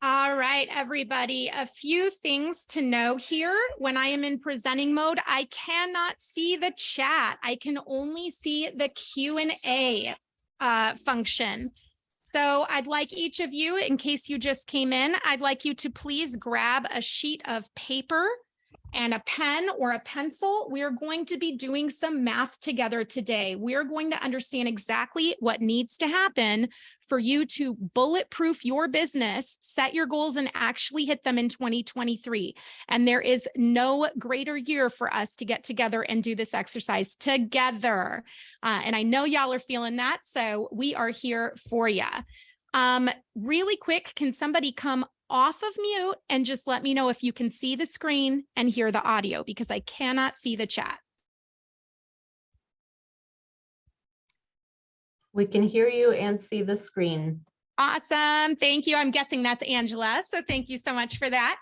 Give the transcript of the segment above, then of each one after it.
All right, everybody, a few things to know here. When I am in presenting mode, I cannot see the chat. I can only see the Q&A function. So I'd like each of you, in case you just came in, I'd like you to please grab a sheet of paper and a pen or a pencil. We are going to be doing some math together today. We are going to understand exactly what needs to happen for you to bulletproof your business, set your goals, and actually hit them in 2023. And there is no greater year for us to get together and do this exercise together. And I know y'all are feeling that, so we are here for you. Really quick, can somebody come off of mute and just let me know if you can see the screen and hear the audio, because I cannot see the chat. We can hear you and see the screen. Awesome. Thank you. I'm guessing that's Angela. So thank you so much for that.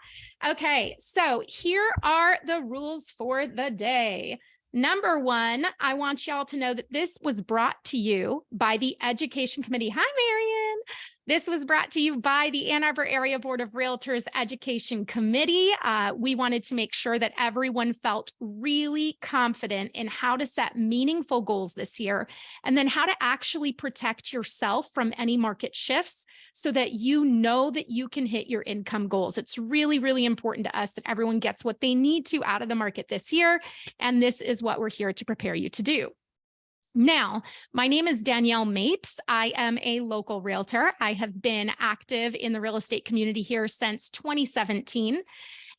Okay. So here are the rules for the day. Number one, I want y'all to know that this was brought to you by the Education Committee. Hi, Marion. This was brought to you by the Ann Arbor Area Board of Realtors Education Committee. We wanted to make sure that everyone felt really confident in how to set meaningful goals this year, and then how to actually protect yourself from any market shifts so that you know that you can hit your income goals. It's really, really important to us that everyone gets what they need to out of the market this year, and this is what we're here to prepare you to do. Now, my name is Danielle Mapes. I am a local realtor. I have been active in the real estate community here since 2017.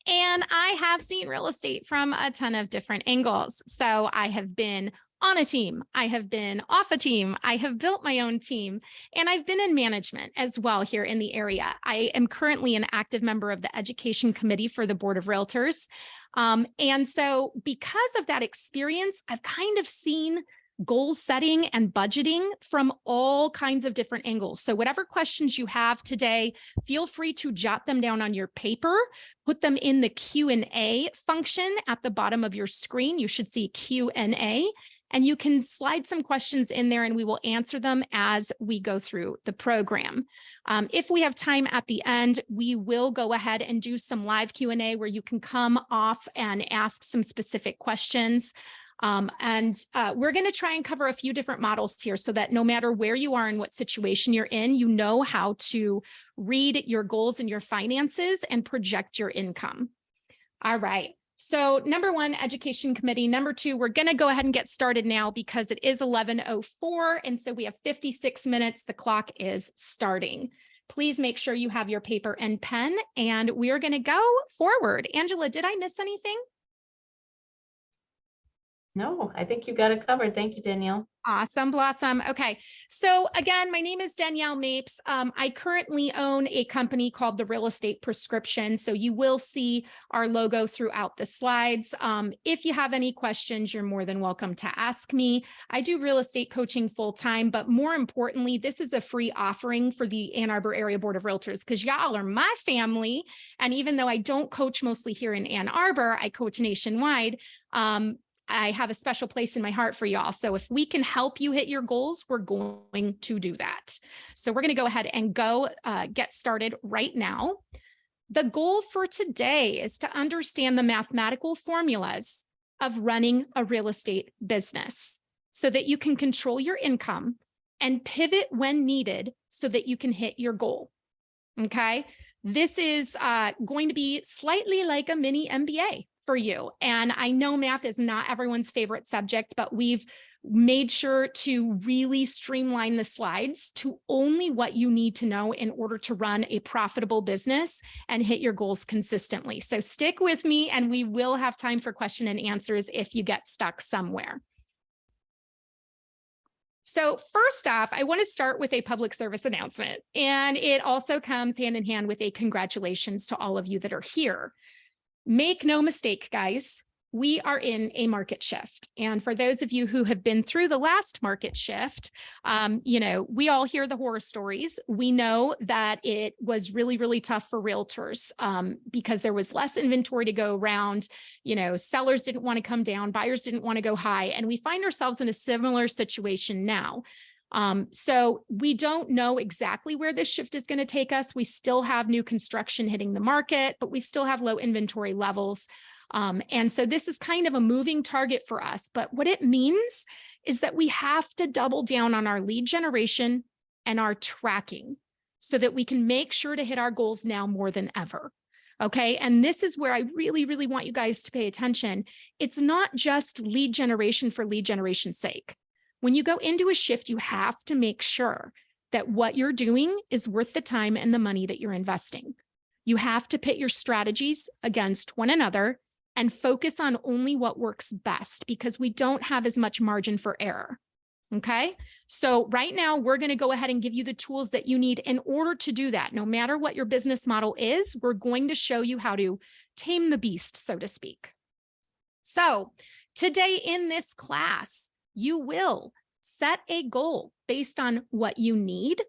And I have seen real estate from a ton of different angles. So I have been on a team, I have been off a team, I have built my own team, and I've been in management as well here in the area. I am currently an active member of the Education Committee for the Board of Realtors. And so because of that experience, I've kind of seen goal setting and budgeting from all kinds of different angles. So whatever questions you have today, feel free to jot them down on your paper, put them in the Q&A function at the bottom of your screen. You should see Q&A, and you can slide some questions in there and we will answer them as we go through the program. If we have time at the end, we will go ahead and do some live Q&A where you can come off and ask some specific questions. We're going to try and cover a few different models here so that no matter where you are and what situation you're in, you know how to read your goals and your finances and project your income. All right. So number one, Education Committee. Number two, we're going to go ahead and get started now because it is 11:04. And so we have 56 minutes. The clock is starting. Please make sure you have your paper and pen, and we are going to go forward. Angela, did I miss anything? No, I think you got it covered. Thank you, Danielle. Awesome, Blossom. Okay. So again, my name is Danielle Mapes. I currently own a company called The Real Estate Prescription. So you will see our logo throughout the slides. If you have any questions, you're more than welcome to ask me. I do real estate coaching full time, but more importantly, this is a free offering for the Ann Arbor Area Board of Realtors because y'all are my family. And even though I don't coach mostly here in Ann Arbor, I coach nationwide. I have a special place in my heart for y'all. So if we can help you hit your goals, we're going to do that. So we're going to go ahead and get started right now. The goal for today is to understand the mathematical formulas of running a real estate business so that you can control your income and pivot when needed so that you can hit your goal. Okay. This is going to be slightly like a mini MBA for you. And I know math is not everyone's favorite subject, but we've made sure to really streamline the slides to only what you need to know in order to run a profitable business and hit your goals consistently. So stick with me and we will have time for question and answers if you get stuck somewhere. So first off, I want to start with a public service announcement, and it also comes hand in hand with a congratulations to all of you that are here. Make no mistake, guys, we are in a market shift. And for those of you who have been through the last market shift, we all hear the horror stories. We know that it was really, really tough for realtors because there was less inventory to go around. Sellers didn't want to come down, buyers didn't want to go high. And we find ourselves in a similar situation now. So we don't know exactly where this shift is going to take us. We still have new construction hitting the market, but we still have low inventory levels. And so this is kind of a moving target for us. But what it means is that we have to double down on our lead generation and our tracking so that we can make sure to hit our goals now more than ever. Okay. And this is where I really, really want you guys to pay attention. It's not just lead generation for lead generation's sake. When you go into a shift, you have to make sure that what you're doing is worth the time and the money that you're investing. You have to pit your strategies against one another and focus on only what works best because we don't have as much margin for error. Okay. So right now we're going to go ahead and give you the tools that you need in order to do that. No matter what your business model is, we're going to show you how to tame the beast, so to speak. So today in this class, you will set a goal based on what you need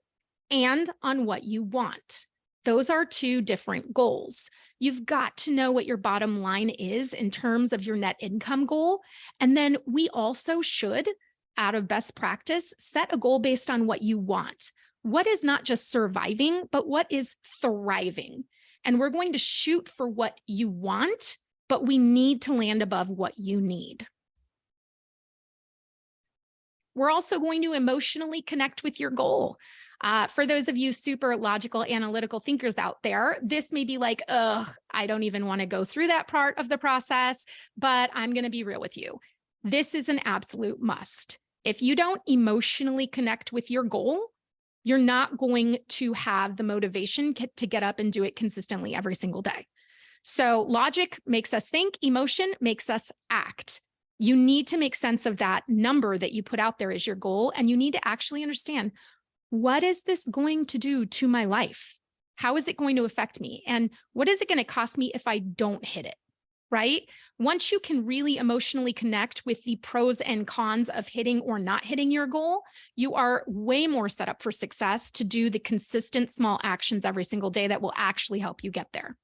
and on what you want. Those are two different goals. You've got to know what your bottom line is in terms of your net income goal. And then we also should, out of best practice, set a goal based on what you want. What is not just surviving, but what is thriving? And we're going to shoot for what you want, but we need to land above what you need. We're also going to emotionally connect with your goal. For those of you super logical, analytical thinkers out there, this may be like, ugh, I don't even want to go through that part of the process, but I'm going to be real with you. This is an absolute must. If you don't emotionally connect with your goal, you're not going to have the motivation to get up and do it consistently every single day. So logic makes us think, emotion makes us act. You need to make sense of that number that you put out there as your goal, and you need to actually understand, what is this going to do to my life? How is it going to affect me? And what is it going to cost me if I don't hit it? Right? Once you can really emotionally connect with the pros and cons of hitting or not hitting your goal, you are way more set up for success to do the consistent small actions every single day that will actually help you get there.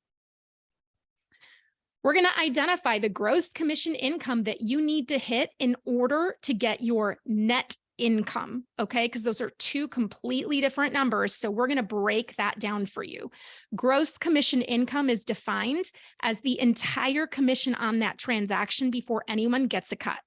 We're going to identify the gross commission income that you need to hit in order to get your net income, okay? Because those are two completely different numbers. So we're going to break that down for you. Gross commission income is defined as the entire commission on that transaction before anyone gets a cut.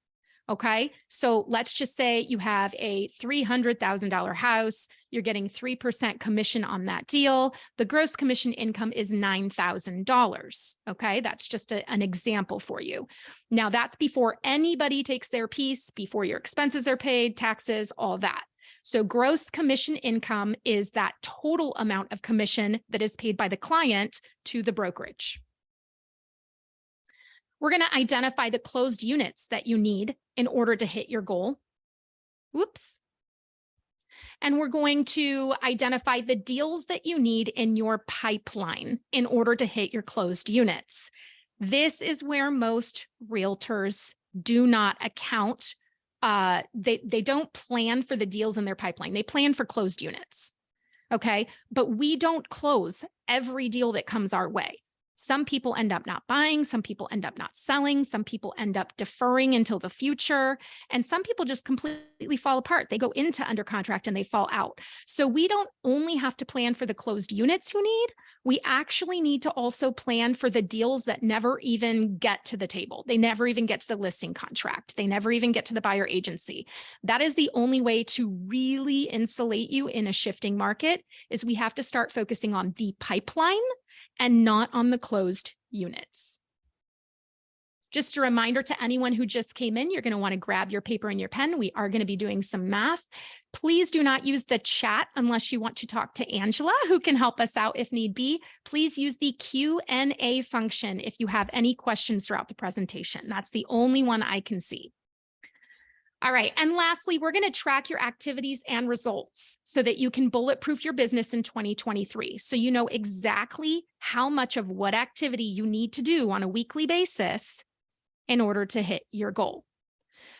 Okay, so let's just say you have a $300,000 house, you're getting 3% commission on that deal. The gross commission income is $9,000. Okay, that's just an example for you. Now that's before anybody takes their piece, before your expenses are paid, taxes, all that. So gross commission income is that total amount of commission that is paid by the client to the brokerage. We're going to identify the closed units that you need in order to hit your goal. Whoops. And we're going to identify the deals that you need in your pipeline in order to hit your closed units. This is where most realtors do not account. They don't plan for the deals in their pipeline. They plan for closed units. Okay. But we don't close every deal that comes our way. Some people end up not buying, some people end up not selling, some people end up deferring until the future, and some people just completely fall apart. They go into under contract and they fall out. So we don't only have to plan for the closed units you need, we actually need to also plan for the deals that never even get to the table. They never even get to the listing contract. They never even get to the buyer agency. That is the only way to really insulate you in a shifting market, is we have to start focusing on the pipeline and not on the closed units. Just a reminder to anyone who just came in, you're going to want to grab your paper and your pen. We are going to be doing some math. Please do not use the chat unless you want to talk to Angela, who can help us out if need be. Please use the Q&A function if you have any questions throughout the presentation. That's the only one I can see. All right. And lastly, we're going to track your activities and results so that you can bulletproof your business in 2023. So you know exactly how much of what activity you need to do on a weekly basis in order to hit your goal.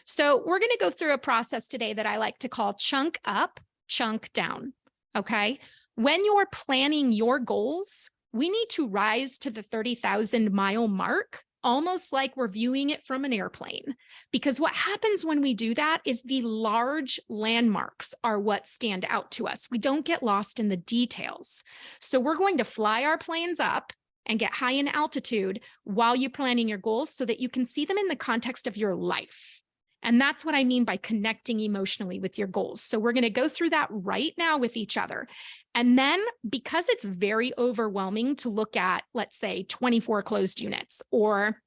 So we're going to go through a process today that I like to call chunk up, chunk down. Okay. When you're planning your goals, we need to rise to the 30,000 mile mark, almost like we're viewing it from an airplane. Because what happens when we do that is the large landmarks are what stand out to us. We don't get lost in the details. So we're going to fly our planes up and get high in altitude while you're planning your goals so that you can see them in the context of your life. And that's what I mean by connecting emotionally with your goals. So we're going to go through that right now with each other. And then because it's very overwhelming to look at, let's say, 24 closed units or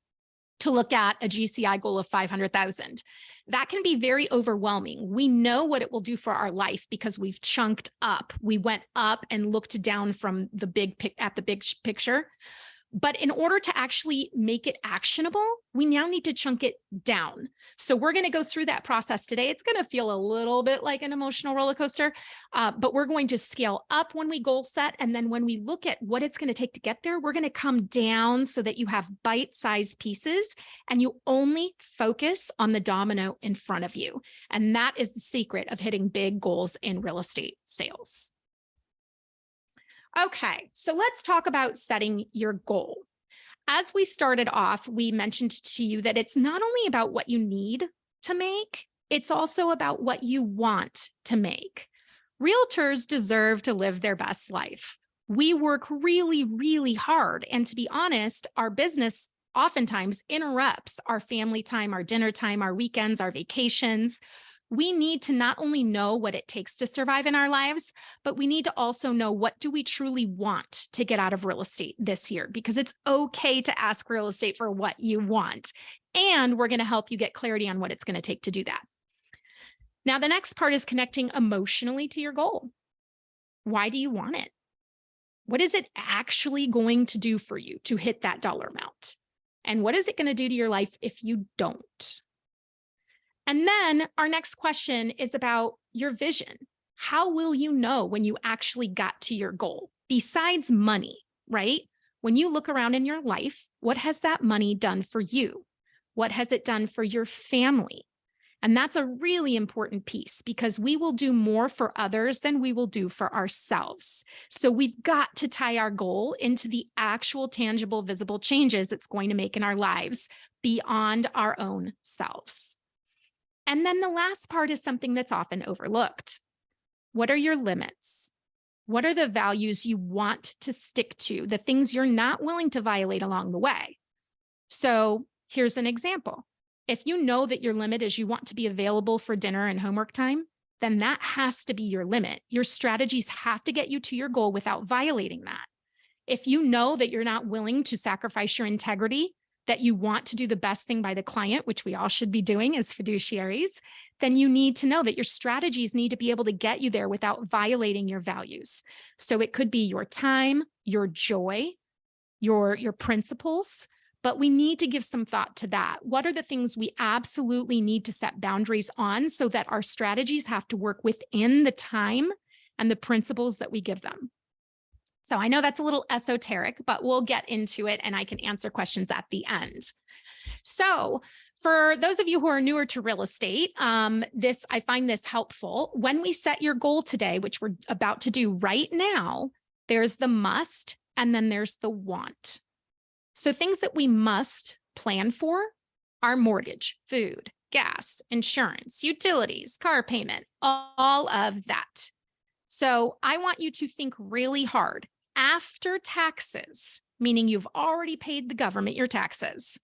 to look at a GCI goal of 500,000. That can be very overwhelming. We know what it will do for our life because we've chunked up. We went up and looked down from the big picture. But in order to actually make it actionable, we now need to chunk it down. So we're going to go through that process today. It's going to feel a little bit like an emotional roller coaster, but we're going to scale up when we goal set. And then when we look at what it's going to take to get there, we're going to come down so that you have bite-sized pieces and you only focus on the domino in front of you. And that is the secret of hitting big goals in real estate sales. Okay, so let's talk about setting your goal. As we started off, we mentioned to you that it's not only about what you need to make, it's also about what you want to make. Realtors deserve to live their best life. We work really, really hard. And to be honest, our business oftentimes interrupts our family time, our dinner time, our weekends, our vacations. We need to not only know what it takes to survive in our lives, but we need to also know what do we truly want to get out of real estate this year, because it's okay to ask real estate for what you want. And we're going to help you get clarity on what it's going to take to do that. Now, the next part is connecting emotionally to your goal. Why do you want it? What is it actually going to do for you to hit that dollar amount? And what is it going to do to your life if you don't? And then our next question is about your vision. How will you know when you actually got to your goal? Besides money, right? When you look around in your life, what has that money done for you? What has it done for your family? And that's a really important piece because we will do more for others than we will do for ourselves. So we've got to tie our goal into the actual tangible, visible changes it's going to make in our lives beyond our own selves. And then the last part is something that's often overlooked. What are your limits? What are the values you want to stick to, the things you're not willing to violate along the way? So here's an example. If you know that your limit is you want to be available for dinner and homework time, then that has to be your limit. Your strategies have to get you to your goal without violating that. If you know that you're not willing to sacrifice your integrity, that you want to do the best thing by the client, which we all should be doing as fiduciaries, then you need to know that your strategies need to be able to get you there without violating your values. So it could be your time, your joy, your principles, but we need to give some thought to that. What are the things we absolutely need to set boundaries on so that our strategies have to work within the time and the principles that we give them? So I know that's a little esoteric, but we'll get into it and I can answer questions at the end. So for those of you who are newer to real estate, I find this helpful. When we set your goal today, which we're about to do right now, there's the must and then there's the want. So things that we must plan for are mortgage, food, gas, insurance, utilities, car payment, all of that. So I want you to think really hard. After taxes, meaning you've already paid the government your taxes,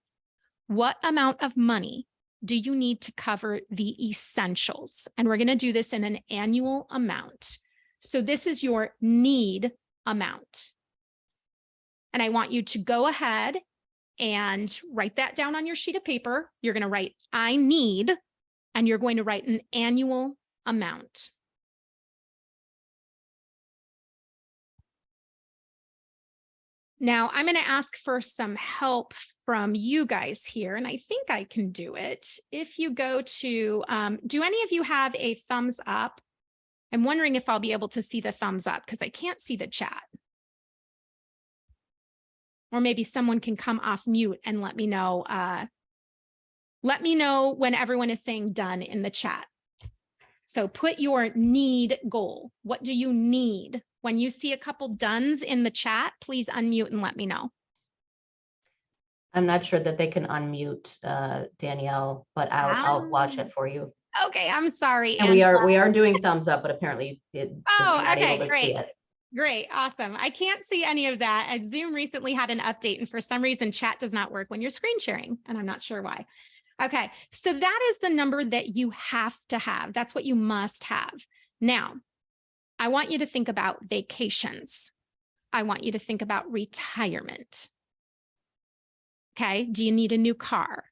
what amount of money do you need to cover the essentials? And we're going to do this in an annual amount. So this is your need amount. And I want you to go ahead and write that down on your sheet of paper. You're going to write, I need, and you're going to write an annual amount. Now, I'm going to ask for some help from you guys here, and I think I can do it. If you go to, do any of you have a thumbs up? I'm wondering if I'll be able to see the thumbs up because I can't see the chat. Or maybe someone can come off mute and let me know. Let me know when everyone is saying done in the chat. So put your need goal. What do you need? When you see a couple dones in the chat, please unmute and let me know. I'm not sure that they can unmute Danielle, but I'll watch Ah, it for you. okay, I'm sorry, And Angela. we are doing thumbs up, but apparently you're Oh, not able okay, to see great. it. Great, awesome. I can't see any of that. Zoom recently had an update, and for some reason, chat does not work when you're screen sharing, and I'm not sure why. Okay, so that is the number that you have to have. That's what you must have. Now, I want you to think about vacations. I want you to think about retirement. Okay, do you need a new car?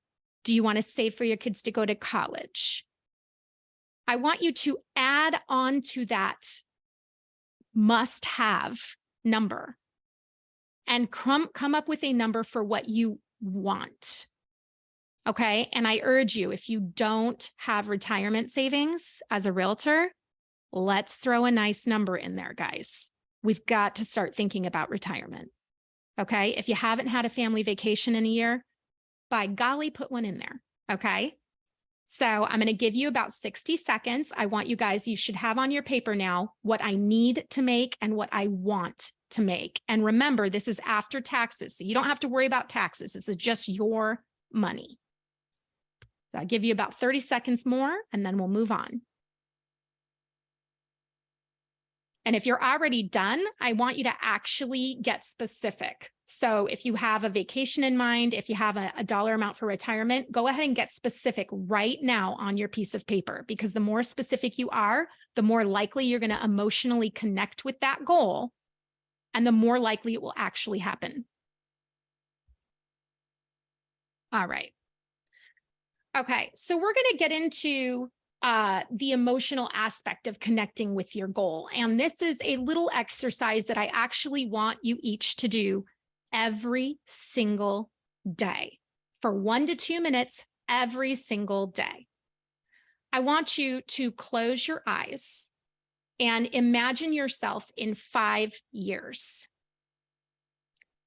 Do you want to save for your kids to go to college? I want you to add on to that must have number and come up with a number for what you want. Okay. And I urge you, if you don't have retirement savings as a realtor, let's throw a nice number in there, guys. We've got to start thinking about retirement. Okay. If you haven't had a family vacation in a year, by golly, put one in there. Okay. So I'm going to give you about 60 seconds. I want you guys, you should have on your paper now what I need to make and what I want to make. And remember, this is after taxes. So you don't have to worry about taxes. This is just your money. So I'll give you about 30 seconds more and then we'll move on. And if you're already done, I want you to actually get specific. So if you have a vacation in mind, if you have a dollar amount for retirement, go ahead and get specific right now on your piece of paper, because the more specific you are, the more likely you're going to emotionally connect with that goal, and the more likely it will actually happen. All right. Okay, so we're going to get into the emotional aspect of connecting with your goal. And this is a little exercise that I actually want you each to do every single day for 1 to 2 minutes every single day. I want you to close your eyes and imagine yourself in 5 years.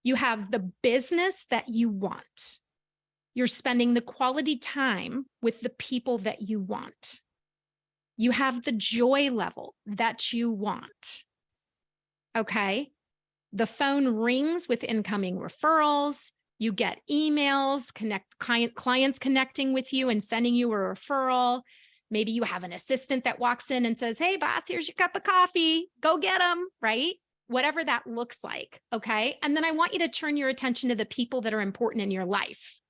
You have the business that you want. You're spending the quality time with the people that you want. You have the joy level that you want. Okay. The phone rings with incoming referrals. You get emails, clients connecting with you and sending you a referral. Maybe you have an assistant that walks in and says, "Hey, boss, here's your cup of coffee. Go get them," right? Whatever that looks like. Okay. And then I want you to turn your attention to the people that are important in your life.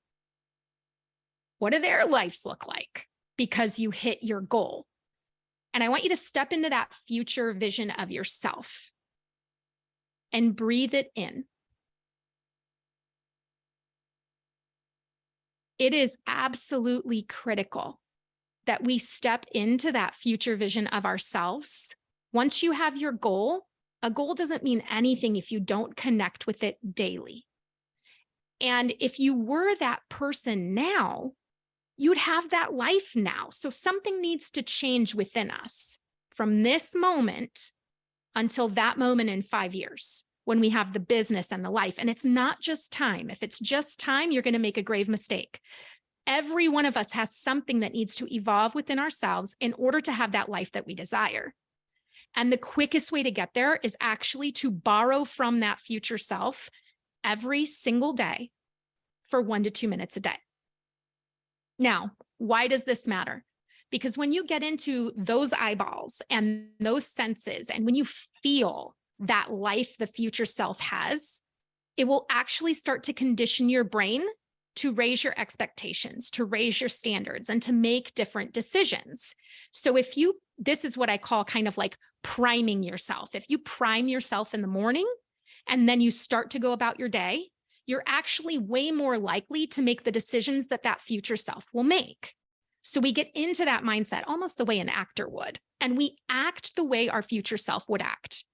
What do their lives look like? Because you hit your goal. And I want you to step into that future vision of yourself and breathe it in. It is absolutely critical that we step into that future vision of ourselves. Once you have your goal, a goal doesn't mean anything if you don't connect with it daily. And if you were that person now, you'd have that life now. So something needs to change within us from this moment until that moment in 5 years when we have the business and the life. And it's not just time. If it's just time, you're going to make a grave mistake. Every one of us has something that needs to evolve within ourselves in order to have that life that we desire. And the quickest way to get there is actually to borrow from that future self every single day for 1 to 2 minutes a day. Now, why does this matter? Because when you get into those eyeballs and those senses, and when you feel that life the future self has, it will actually start to condition your brain to raise your expectations, to raise your standards, and to make different decisions. So this is what I call kind of like priming yourself. If you prime yourself in the morning and then you start to go about your day, you're actually way more likely to make the decisions that that future self will make. So we get into that mindset almost the way an actor would, and we act the way our future self would act.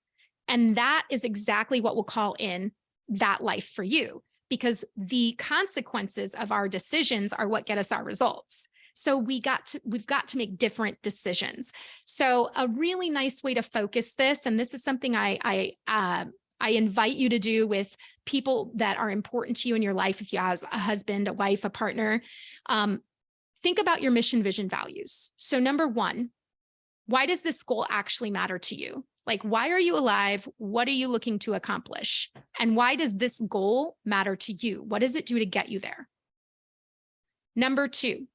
And that is exactly what will call in that life for you, because the consequences of our decisions are what get us our results. So we've got to make different decisions. So a really nice way to focus this, and this is something I invite you to do with people that are important to you in your life. If you have a husband, a wife, a partner, think about your mission, vision, values. So number 1, why does this goal actually matter to you? Like, why are you alive? What are you looking to accomplish? And why does this goal matter to you? What does it do to get you there? Number 2,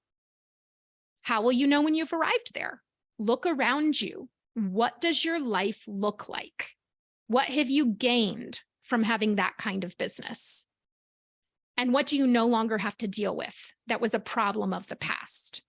how will you know when you've arrived there? Look around you. What does your life look like? What have you gained from having that kind of business? And what do you no longer have to deal with that was a problem of the past?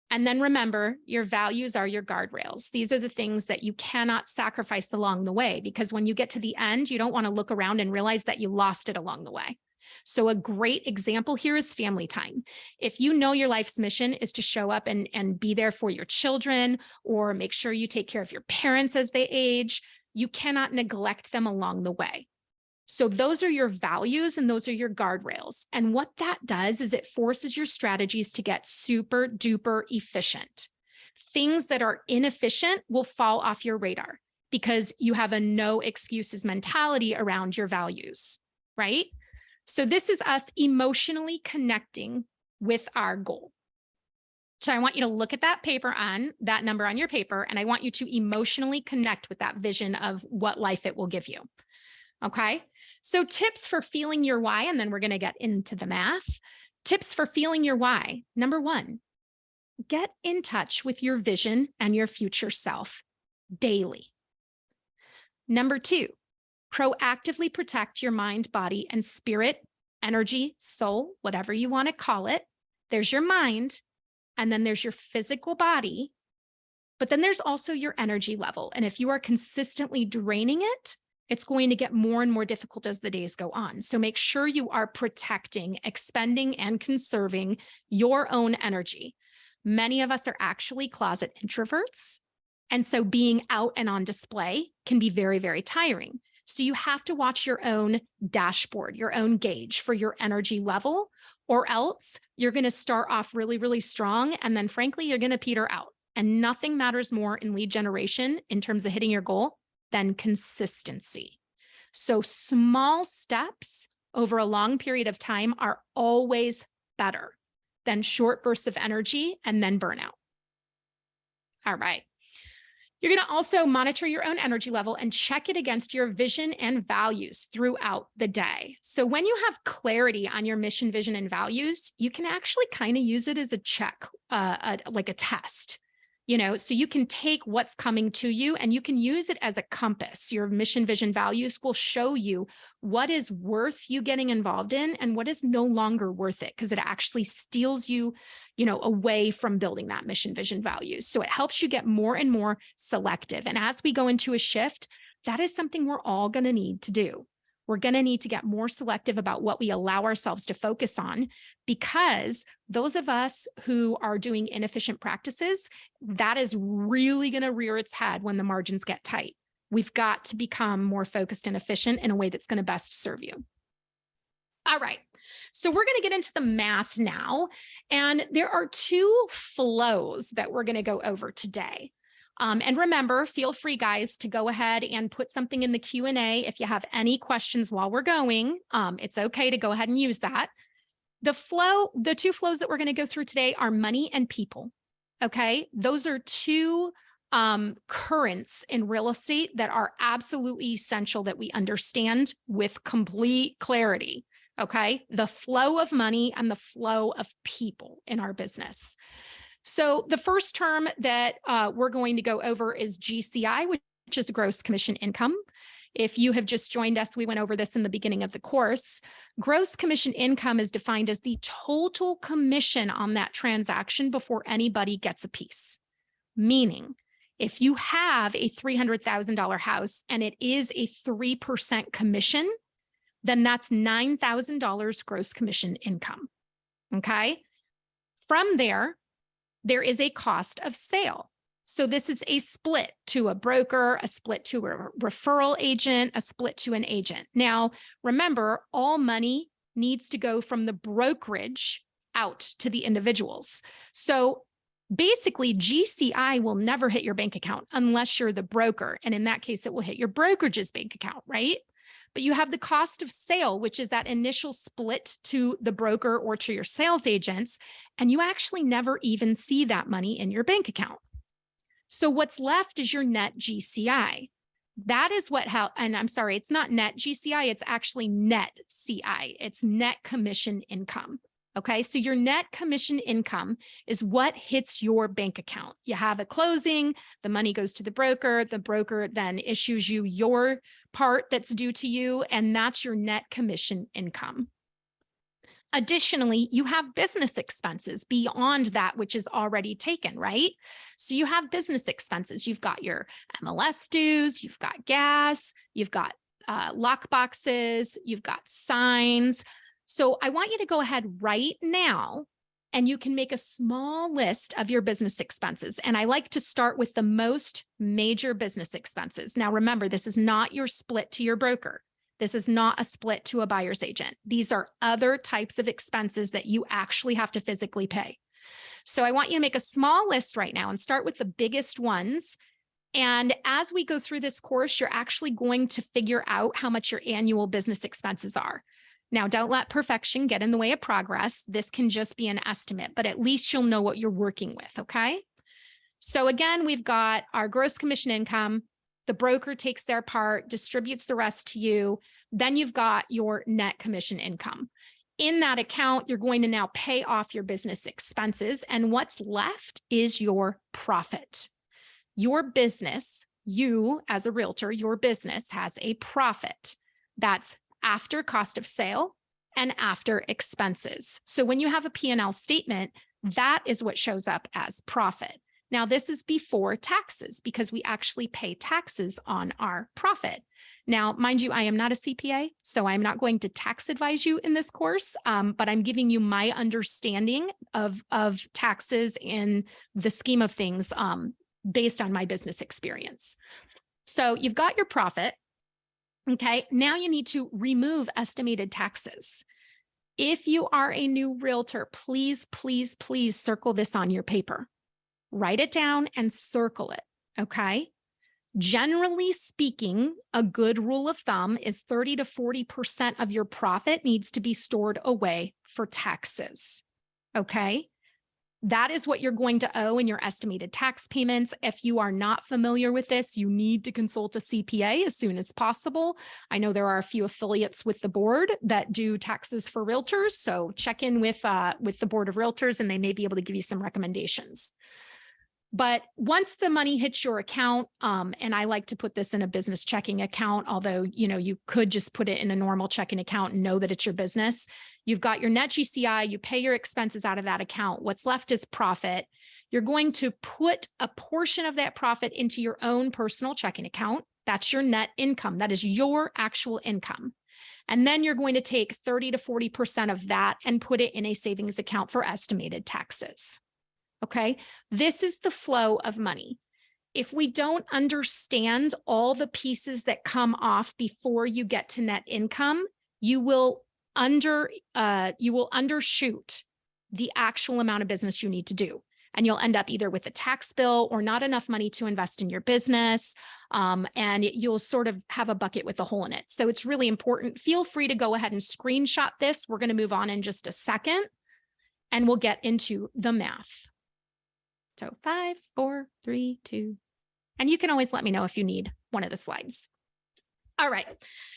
And then remember, your values are your guardrails. These are the things that you cannot sacrifice along the way, because when you get to the end, you don't want to look around and realize that you lost it along the way. So a great example here is family time. If you know your life's mission is to show up and be there for your children, or make sure you take care of your parents as they age, you cannot neglect them along the way. So those are your values and those are your guardrails. And what that does is it forces your strategies to get super duper efficient. Things that are inefficient will fall off your radar because you have a no excuses mentality around your values, right? So this is us emotionally connecting with our goal. So I want you to look at that number on your paper, and I want you to emotionally connect with that vision of what life it will give you. Okay. So tips for feeling your why, and then we're going to get into the math. Tips for feeling your why. Number 1, get in touch with your vision and your future self daily. Number 2, proactively protect your mind, body, and spirit, energy, soul, whatever you want to call it. There's your mind, and then there's your physical body, but then there's also your energy level. And if you are consistently draining it, it's going to get more and more difficult as the days go on. So make sure you are protecting, expending, and conserving your own energy. Many of us are actually closet introverts. And so being out and on display can be very, very tiring. So you have to watch your own dashboard, your own gauge for your energy level, or else you're going to start off really, really strong. And then frankly, you're going to peter out. And nothing matters more in lead generation in terms of hitting your goal than consistency. So small steps over a long period of time are always better than short bursts of energy and then burnout. All right. You're going to also monitor your own energy level and check it against your vision and values throughout the day. So when you have clarity on your mission, vision, and values, you can actually kind of use it as a check, like a test. So you can take what's coming to you and you can use it as a compass. Your mission, vision, values will show you what is worth you getting involved in and what is no longer worth it, because it actually steals you, away from building that mission, vision, values. So it helps you get more and more selective. And as we go into a shift, that is something we're all going to need to do. We're going to need to get more selective about what we allow ourselves to focus on, because those of us who are doing inefficient practices, that is really going to rear its head when the margins get tight. We've got to become more focused and efficient in a way that's going to best serve you. All right. So we're going to get into the math now. And there are 2 flows that we're going to go over today. And remember, feel free, guys, to go ahead and put something in the Q&A if you have any questions while we're going. It's okay to go ahead and use that. The 2 flows that we're going to go through today are money and people. Okay, those are 2 currents in real estate that are absolutely essential that we understand with complete clarity. Okay, the flow of money and the flow of people in our business. So the first term that we're going to go over is GCI, which is gross commission income. If you have just joined us, we went over this in the beginning of the course. Gross commission income is defined as the total commission on that transaction before anybody gets a piece. Meaning, if you have a $300,000 house and it is a 3% commission, then that's $9,000 gross commission income. Okay. From there is a cost of sale. So this is a split to a broker, a split to a referral agent, a split to an agent. Now, remember, all money needs to go from the brokerage out to the individuals. So basically, GCI will never hit your bank account unless you're the broker. And in that case, it will hit your brokerage's bank account, right? But you have the cost of sale, which is that initial split to the broker or to your sales agents, and you actually never even see that money in your bank account. So what's left is your net GCI. That is what and I'm sorry, it's not net GCI, it's actually net CI. It's net commission income. Okay, so your net commission income is what hits your bank account. You have a closing, the money goes to the broker then issues you your part that's due to you, and that's your net commission income. Additionally, you have business expenses beyond that which is already taken, right? So you have business expenses. You've got your MLS dues, you've got gas, you've got lock boxes, you've got signs. So I want you to go ahead right now and you can make a small list of your business expenses. And I like to start with the most major business expenses. Now, remember, this is not your split to your broker. This is not a split to a buyer's agent. These are other types of expenses that you actually have to physically pay. So I want you to make a small list right now and start with the biggest ones. And as we go through this course, you're actually going to figure out how much your annual business expenses are. Now, don't let perfection get in the way of progress. This can just be an estimate, but at least you'll know what you're working with, okay? So again, we've got our gross commission income. The broker takes their part, distributes the rest to you. Then you've got your net commission income. In that account, you're going to now pay off your business expenses. And what's left is your profit. Your business, you as a realtor, your business has a profit. That's after cost of sale and after expenses. So when you have a P&L statement, that is what shows up as profit. Now, this is before taxes because we actually pay taxes on our profit. Now, mind you, I am not a CPA, so I'm not going to tax advise you in this course, but I'm giving you my understanding of taxes in the scheme of things based on my business experience. So you've got your profit. Okay, now you need to remove estimated taxes. If you are a new realtor, please, please, please circle this on your paper. Write it down and circle it, okay? Generally speaking, a good rule of thumb is 30 to 40% of your profit needs to be stored away for taxes, okay? That is what you're going to owe in your estimated tax payments. If you are not familiar with this, you need to consult a CPA as soon as possible. I know there are a few affiliates with the board that do taxes for realtors, so check in with the board of realtors and they may be able to give you some recommendations. But once the money hits your account, and I like to put this in a business checking account, although, you could just put it in a normal checking account and know that it's your business. You've got your net GCI, you pay your expenses out of that account. What's left is profit. You're going to put a portion of that profit into your own personal checking account. That's your net income. That is your actual income. And then you're going to take 30 to 40% of that and put it in a savings account for estimated taxes. Okay, this is the flow of money. If we don't understand all the pieces that come off before you get to net income, you will undershoot the actual amount of business you need to do. And you'll end up either with a tax bill or not enough money to invest in your business. And you'll sort of have a bucket with a hole in it. So it's really important. Feel free to go ahead and screenshot this. We're going to move on in just a second and we'll get into the math. So 5, 4, 3, 2, and you can always let me know if you need one of the slides. All right,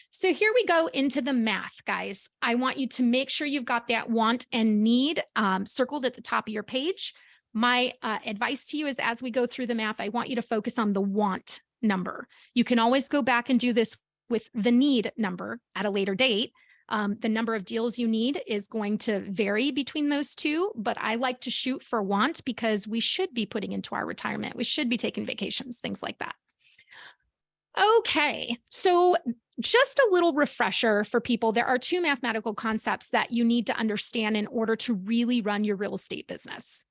so here we go into the math, guys. I want you to make sure you've got that want and need circled at the top of your page. My advice to you is as we go through the math, I want you to focus on the want number. You can always go back and do this with the need number at a later date. The number of deals you need is going to vary between those two, but I like to shoot for want because we should be putting into our retirement. We should be taking vacations, things like that. Okay, so just a little refresher for people. There are two mathematical concepts that you need to understand in order to really run your real estate business.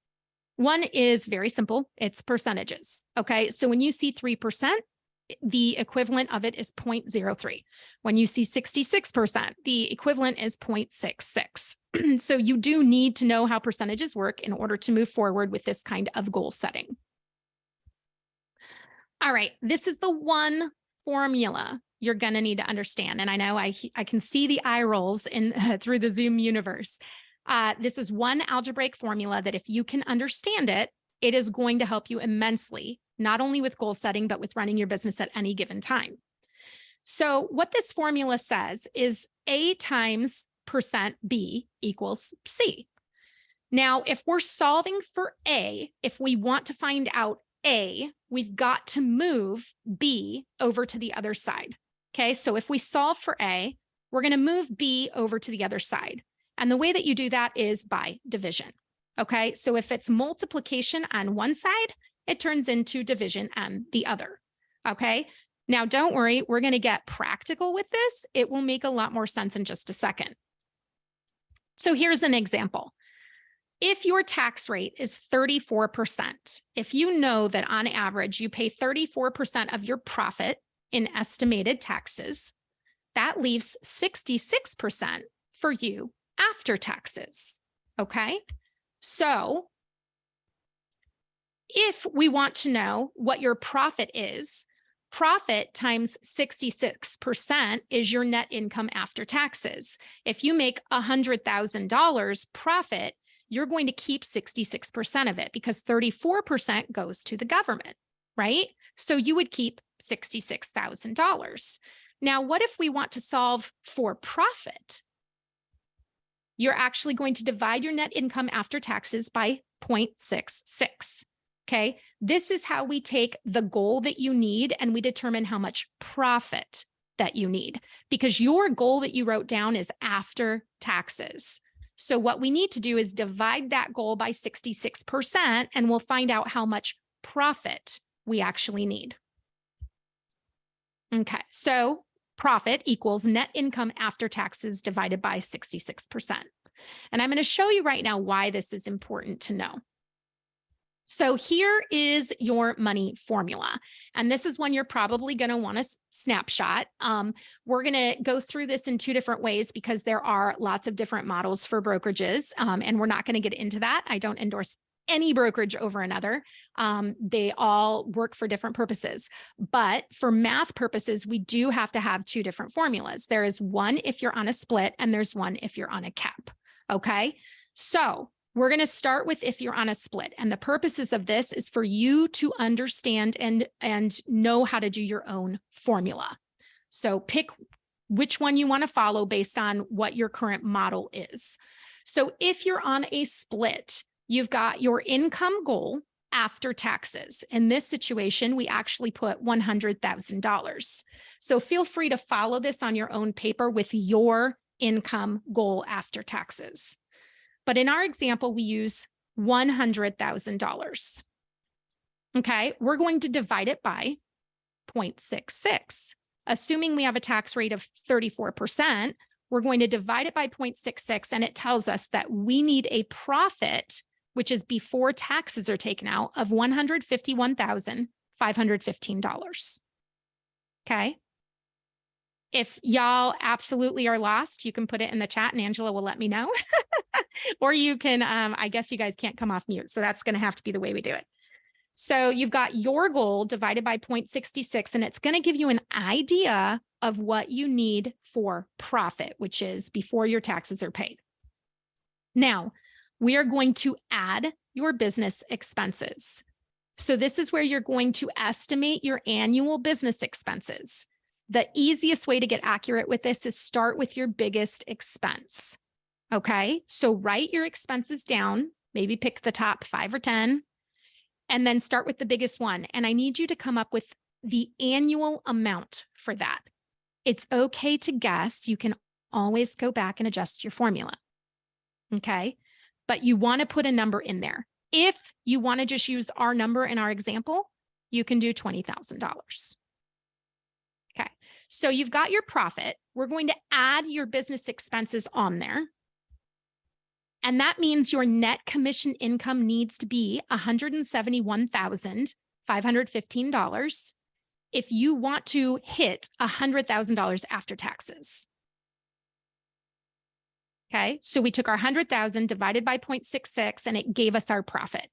One is very simple. It's percentages. Okay, so when you see 3%, the equivalent of it is 0.03. When you see 66%, the equivalent is 0.66. So you do need to know how percentages work in order to move forward with this kind of goal setting. All right, this is the one formula you're going to need to understand. And I know I can see the eye rolls in through the Zoom universe. This is one algebraic formula that if you can understand it, it is going to help you immensely not only with goal setting, but with running your business at any given time. So what this formula says is A times percent B equals C. Now, if we're solving for A, if we want to find out A, we've got to move B over to the other side. Okay, so if we solve for A, we're going to move B over to the other side. And the way that you do that is by division. Okay, so if it's multiplication on one side, it turns into division on the other. Okay, now don't worry, we're going to get practical with this. It will make a lot more sense in just a second. So here's an example. If your tax rate is 34%, if you know that on average you pay 34% of your profit in estimated taxes, that leaves 66% for you after taxes. Okay, so if we want to know what your profit is, profit times 66% is your net income after taxes. If you make $100,000 profit, you're going to keep 66% of it because 34% goes to the government, right? So you would keep $66,000. Now, what if we want to solve for profit? You're actually going to divide your net income after taxes by 0.66. Okay, this is how we take the goal that you need and we determine how much profit that you need, because your goal that you wrote down is after taxes. So what we need to do is divide that goal by 66% and we'll find out how much profit we actually need. Okay, so profit equals net income after taxes divided by 66%. And I'm going to show you right now why this is important to know. So here is your money formula. And this is one you're probably going to want to snapshot. We're going to go through this in two different ways because there are lots of different models for brokerages. And we're not going to get into that. I don't endorse any brokerage over another. They all work for different purposes. But for math purposes, we do have to have two different formulas. There is one if you're on a split and there's one if you're on a cap. Okay, so we're going to start with if you're on a split. And the purposes of this is for you to understand and know how to do your own formula. So pick which one you want to follow based on what your current model is. So if you're on a split, you've got your income goal after taxes. In this situation, we actually put $100,000. So feel free to follow this on your own paper with your income goal after taxes. But in our example, we use $100,000. Okay, we're going to divide it by 0.66. Assuming we have a tax rate of 34%, we're going to divide it by 0.66, and it tells us that we need a profit, which is before taxes are taken out, of $151,515. Okay. If y'all absolutely are lost, you can put it in the chat and Angela will let me know. Or you can, I guess you guys can't come off mute. So that's going to have to be the way we do it. So you've got your goal divided by 0.66, and it's going to give you an idea of what you need for profit, which is before your taxes are paid. Now, we are going to add your business expenses. So this is where you're going to estimate your annual business expenses. The easiest way to get accurate with this is start with your biggest expense. Okay, so write your expenses down, maybe pick the top 5 or 10, and then start with the biggest one. And I need you to come up with the annual amount for that. It's okay to guess. You can always go back and adjust your formula. Okay, but you want to put a number in there. If you want to just use our number in our example, you can do $20,000. Okay, so you've got your profit. We're going to add your business expenses on there. And that means your net commission income needs to be $171,515 if you want to hit $100,000 after taxes. Okay, so we took our 100,000 divided by 0.66 and it gave us our profit.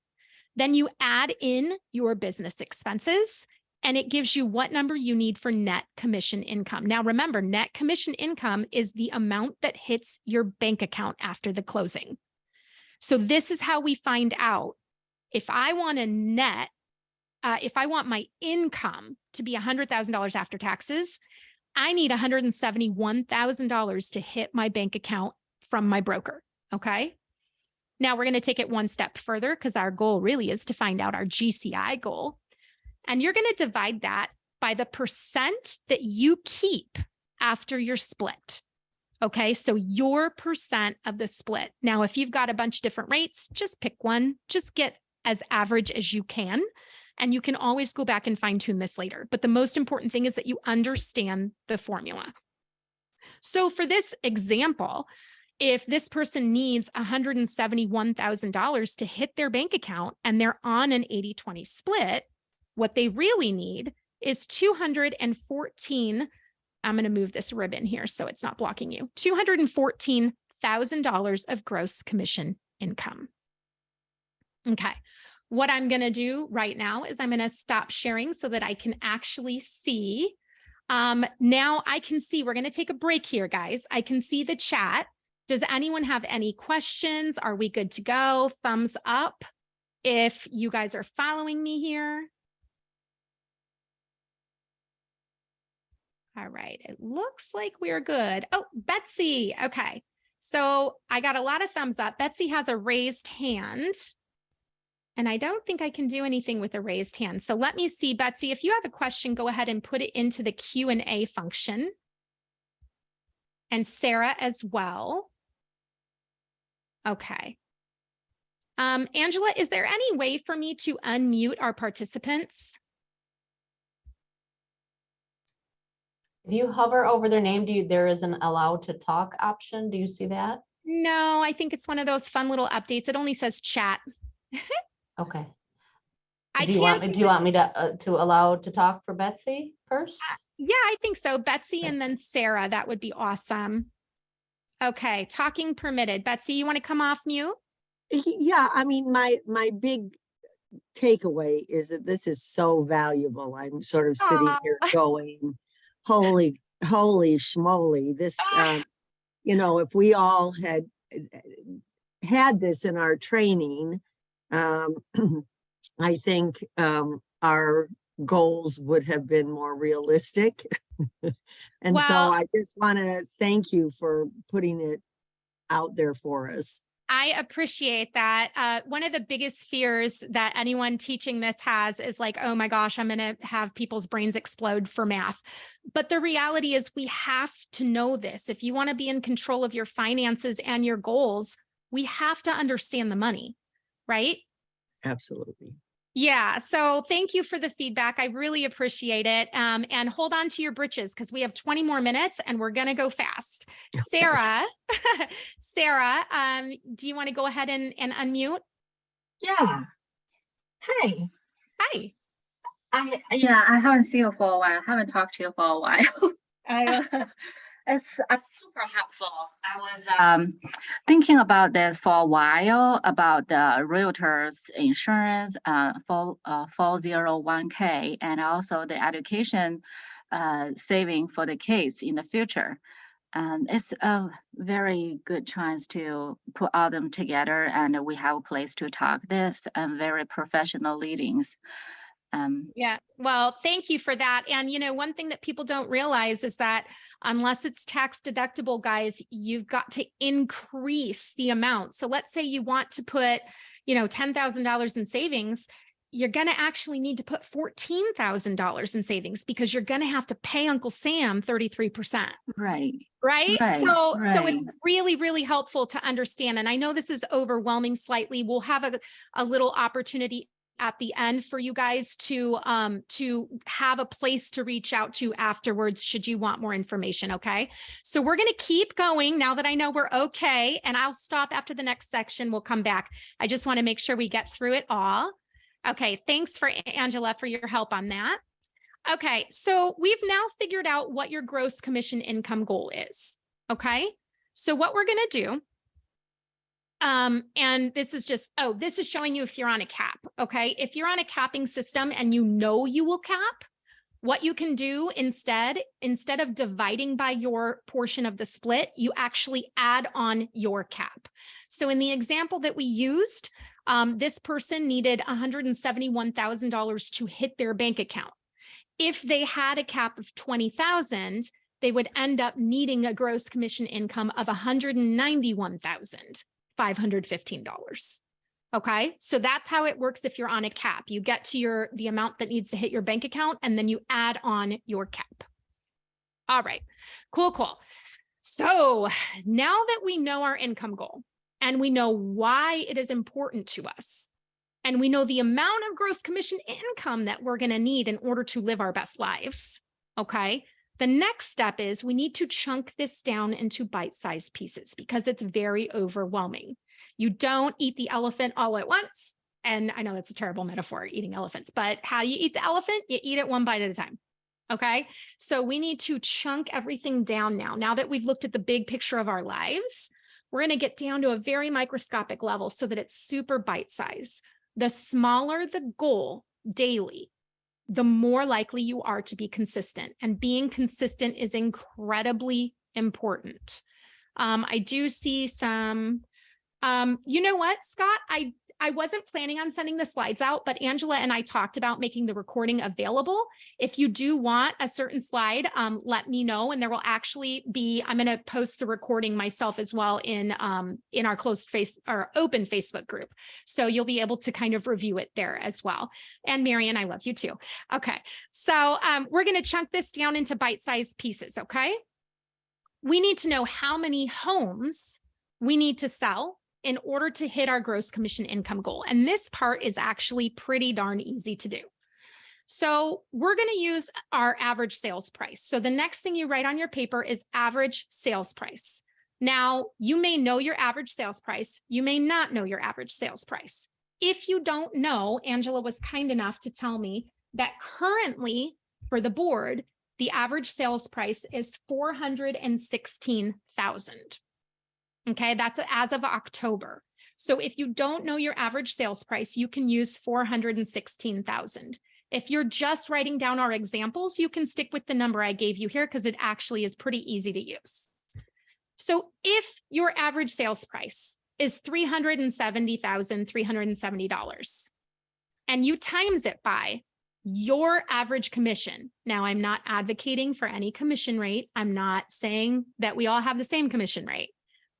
Then you add in your business expenses and it gives you what number you need for net commission income. Now, remember, net commission income is the amount that hits your bank account after the closing. So this is how we find out if I want to net if I want my income to be $100,000 after taxes, I need $171,000 to hit my bank account from my broker. Okay. Now we're going to take it one step further because our goal really is to find out our GCI goal. And you're going to divide that by the percent that you keep after your split. Okay, so your percent of the split. Now, if you've got a bunch of different rates, just pick one, just get as average as you can. And you can always go back and fine tune this later. But the most important thing is that you understand the formula. So for this example, if this person needs $171,000 to hit their bank account and they're on an 80-20 split, what they really need is 214. I'm going to move this ribbon here so it's not blocking you. $214,000 of gross commission income. Okay. What I'm going to do right now is I'm going to stop sharing so that I can actually see. Now I can see, we're going to take a break here, guys. I can see the chat. Does anyone have any questions? Are we good to go? Thumbs up if you guys are following me here. All right, it looks like we're good. Oh, Betsy, okay. So I got a lot of thumbs up. Betsy has a raised hand. And I don't think I can do anything with a raised hand. So let me see, Betsy, if you have a question, go ahead and put it into the Q&A function. And Sarah as well. Okay. Angela, is there any way for me to unmute our participants? If you hover over their name, there is an allow to talk option. Do you see that? No, I think it's one of those fun little updates. It only says chat. Okay. Do you want me to allow to talk for Betsy first? Yeah, I think so. Betsy and then Sarah, that would be awesome. Okay, talking permitted. Betsy, you want to come off mute? Yeah, I mean, my big takeaway is that this is so valuable. I'm sort of sitting here going, holy schmoly. This, you know, if we all had this in our training, I think our goals would have been more realistic. And so I just want to thank you for putting it out there for us. I appreciate that. One of the biggest fears that anyone teaching this has is like, oh my gosh, I'm going to have people's brains explode for math. But the reality is we have to know this. If you want to be in control of your finances and your goals, we have to understand the money, right? Absolutely. Yeah. So thank you for the feedback. I really appreciate it. And hold on to your britches because we have 20 more minutes and we're going to go fast. Sarah, Sarah, do you want to go ahead and unmute? Yeah. Hi. Hi. I haven't seen you for a while. I haven't talked to you for a while. It's super helpful. I was thinking about this for a while about the realtors insurance, 401k, and also the education saving for the kids in the future. And it's a very good chance to put all them together, and we have a place to talk this and very professional leadings. Yeah, well, thank you for that. And, you know, one thing that people don't realize is that unless it's tax deductible, guys, you've got to increase the amount. So let's say you want to put, you know, $10,000 in savings, you're going to actually need to put $14,000 in savings because you're going to have to pay Uncle Sam 33%. Right. So it's really, really helpful to understand. And I know this is overwhelming slightly. We'll have a little opportunity at the end for you guys to have a place to reach out to afterwards should you want more information. Okay, so we're going to keep going now that I know we're okay, and I'll stop after the next section. We'll come back. I just want to make sure we get through it all. Okay, thanks for Angela for your help on that. Okay, so we've now figured out what your gross commission income goal is. Okay, so what we're going to do, and this is just, this is showing you if you're on a cap. Okay. If you're on a capping system and you know you will cap, what you can do instead of dividing by your portion of the split, you actually add on your cap. So in the example that we used, This person needed $171,000 to hit their bank account. If they had a cap of 20,000, they would end up needing a gross commission income of $191,515. Okay, so that's how it works if you're on a cap. You get to the amount that needs to hit your bank account, and then you add on your cap. All right, cool. So now that we know our income goal and we know why it is important to us, and we know the amount of gross commission income that we're going to need in order to live our best lives, okay, the next step is we need to chunk this down into bite-sized pieces because it's very overwhelming. You don't eat the elephant all at once. And I know that's a terrible metaphor, eating elephants, but how do you eat the elephant? You eat it one bite at a time. Okay. So we need to chunk everything down now. Now that we've looked at the big picture of our lives, we're going to get down to a very microscopic level so that it's super bite-sized. The smaller the goal daily, the more likely you are to be consistent. And being consistent is incredibly important. I do see some, you know what, Scott, I wasn't planning on sending the slides out, but Angela and I talked about making the recording available. If you do want a certain slide, let me know. And there will actually be, I'm going to post the recording myself as well in our open Facebook group. So you'll be able to kind of review it there as well. And Marian, I love you too. Okay. So we're going to chunk this down into bite-sized pieces. Okay. We need to know how many homes we need to sell in order to hit our gross commission income goal. And this part is actually pretty darn easy to do. So we're going to use our average sales price. So the next thing you write on your paper is average sales price. Now, you may know your average sales price. You may not know your average sales price. If you don't know, Angela was kind enough to tell me that currently for the board, the average sales price is $416,000. Okay, that's as of October. So if you don't know your average sales price, you can use $416,000. If you're just writing down our examples, you can stick with the number I gave you here because it actually is pretty easy to use. So if your average sales price is $370,370 and you times it by your average commission. Now, I'm not advocating for any commission rate. I'm not saying that we all have the same commission rate.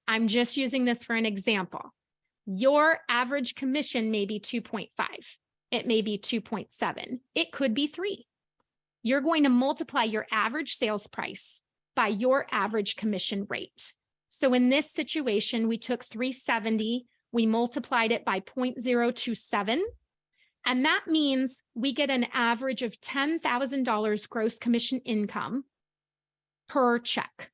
I'm just using this for an example. Your average commission may be 2.5. It may be 2.7. It could be 3. You're going to multiply your average sales price by your average commission rate. So in this situation, we took 370, we multiplied it by 0.027, and that means we get an average of $10,000 gross commission income per check.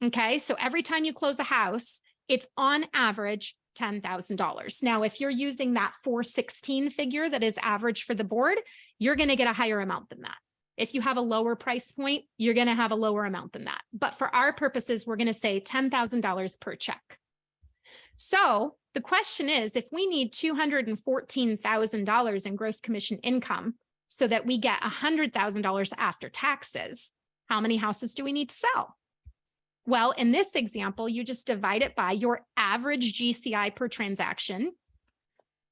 Okay, so every time you close a house, it's on average $10,000. Now, if you're using that 416 figure that is average for the board, you're going to get a higher amount than that. If you have a lower price point, you're going to have a lower amount than that. But for our purposes, we're going to say $10,000 per check. So the question is, if we need $214,000 in gross commission income so that we get $100,000 after taxes, how many houses do we need to sell? Well, in this example, you just divide it by your average GCI per transaction,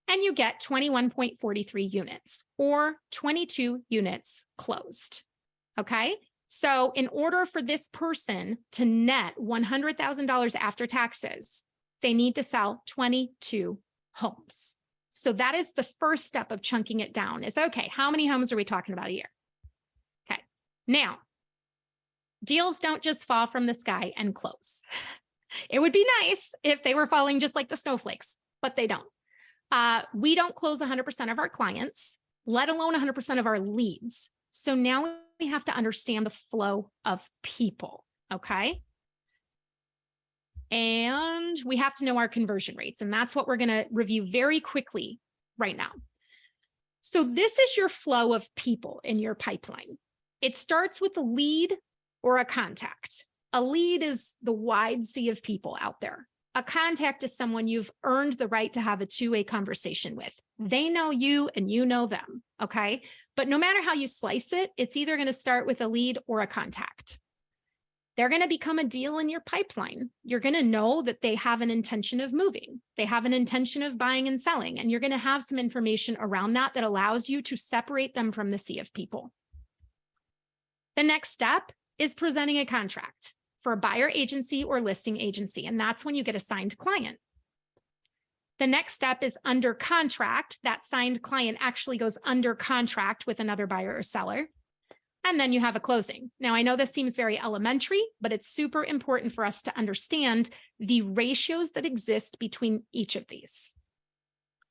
and you get 21.43 units or 22 units closed. Okay. So in order for this person to net $100,000 after taxes, they need to sell 22 homes. So that is the first step of chunking it down is, okay, how many homes are we talking about a year? Okay. Now, deals don't just fall from the sky and close. It would be nice if they were falling just like the snowflakes, but they don't. We don't close 100% of our clients, let alone 100% of our leads. So now we have to understand the flow of people, okay? And we have to know our conversion rates, and that's what we're going to review very quickly right now. So this is your flow of people in your pipeline. It starts with a lead or a contact. A lead is the wide sea of people out there. A contact is someone you've earned the right to have a two-way conversation with. They know you and you know them, okay? But no matter how you slice it, it's either going to start with a lead or a contact. they're going to become a deal in your pipeline. You're going to know that they have an intention of moving. They have an intention of buying and selling, and you're going to have some information around that that allows you to separate them from the sea of people. The next step is presenting a contract for a buyer agency or listing agency, and that's when you get a signed client. The next step is under contract. That signed client actually goes under contract with another buyer or seller. And then you have a closing. Now, I know this seems very elementary, but it's super important for us to understand the ratios that exist between each of these.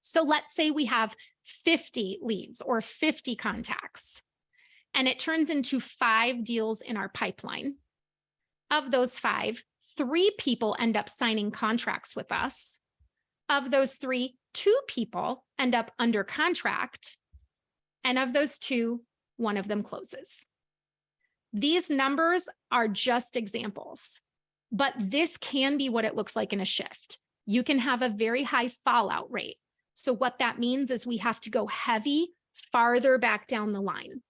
So let's say we have 50 leads or 50 contacts, and it turns into 5 deals in our pipeline. Of those 5, 3 people end up signing contracts with us. Of those 3, 2 people end up under contract. And of those 2, 1 of them closes. These numbers are just examples, but this can be what it looks like in a shift. You can have a very high fallout rate. So what that means is we have to go heavy farther back down the line.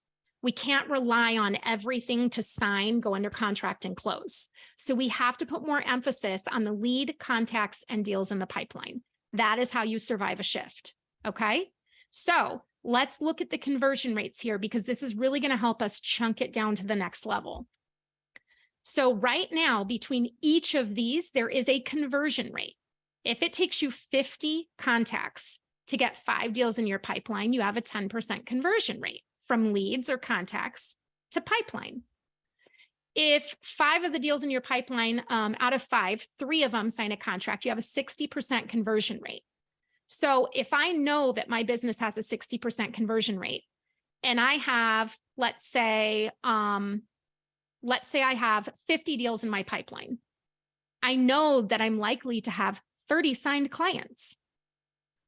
We can't rely on everything to sign, go under contract, and close. So we have to put more emphasis on the lead, contacts, and deals in the pipeline. That is how you survive a shift, okay? So let's look at the conversion rates here, because this is really going to help us chunk it down to the next level. So right now, between each of these, there is a conversion rate. If it takes you 50 contacts to get 5 deals in your pipeline, you have a 10% conversion rate from leads or contacts to pipeline. If 5 of the deals in your pipeline, out of 5, 3 of them sign a contract, you have a 60% conversion rate. So if I know that my business has a 60% conversion rate, and I have, let's say I have 50 deals in my pipeline, I know that I'm likely to have 30 signed clients.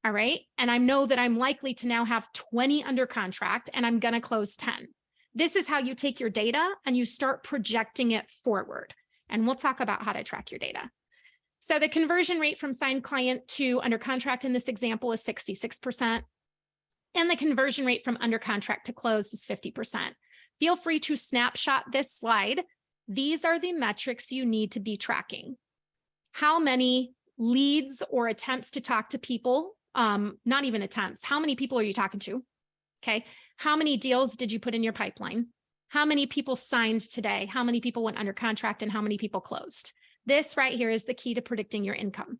All right. And I know that I'm likely to now have 20 under contract, and I'm going to close 10. This is how you take your data and you start projecting it forward. And we'll talk about how to track your data. So the conversion rate from signed client to under contract in this example is 66%. And the conversion rate from under contract to closed is 50%. Feel free to snapshot this slide. These are the metrics you need to be tracking. How many leads or attempts to talk to people, not even attempts, how many people are you talking to? Okay. How many deals did you put in your pipeline? How many people signed today? How many people went under contract, and how many people closed? This right here is the key to predicting your income.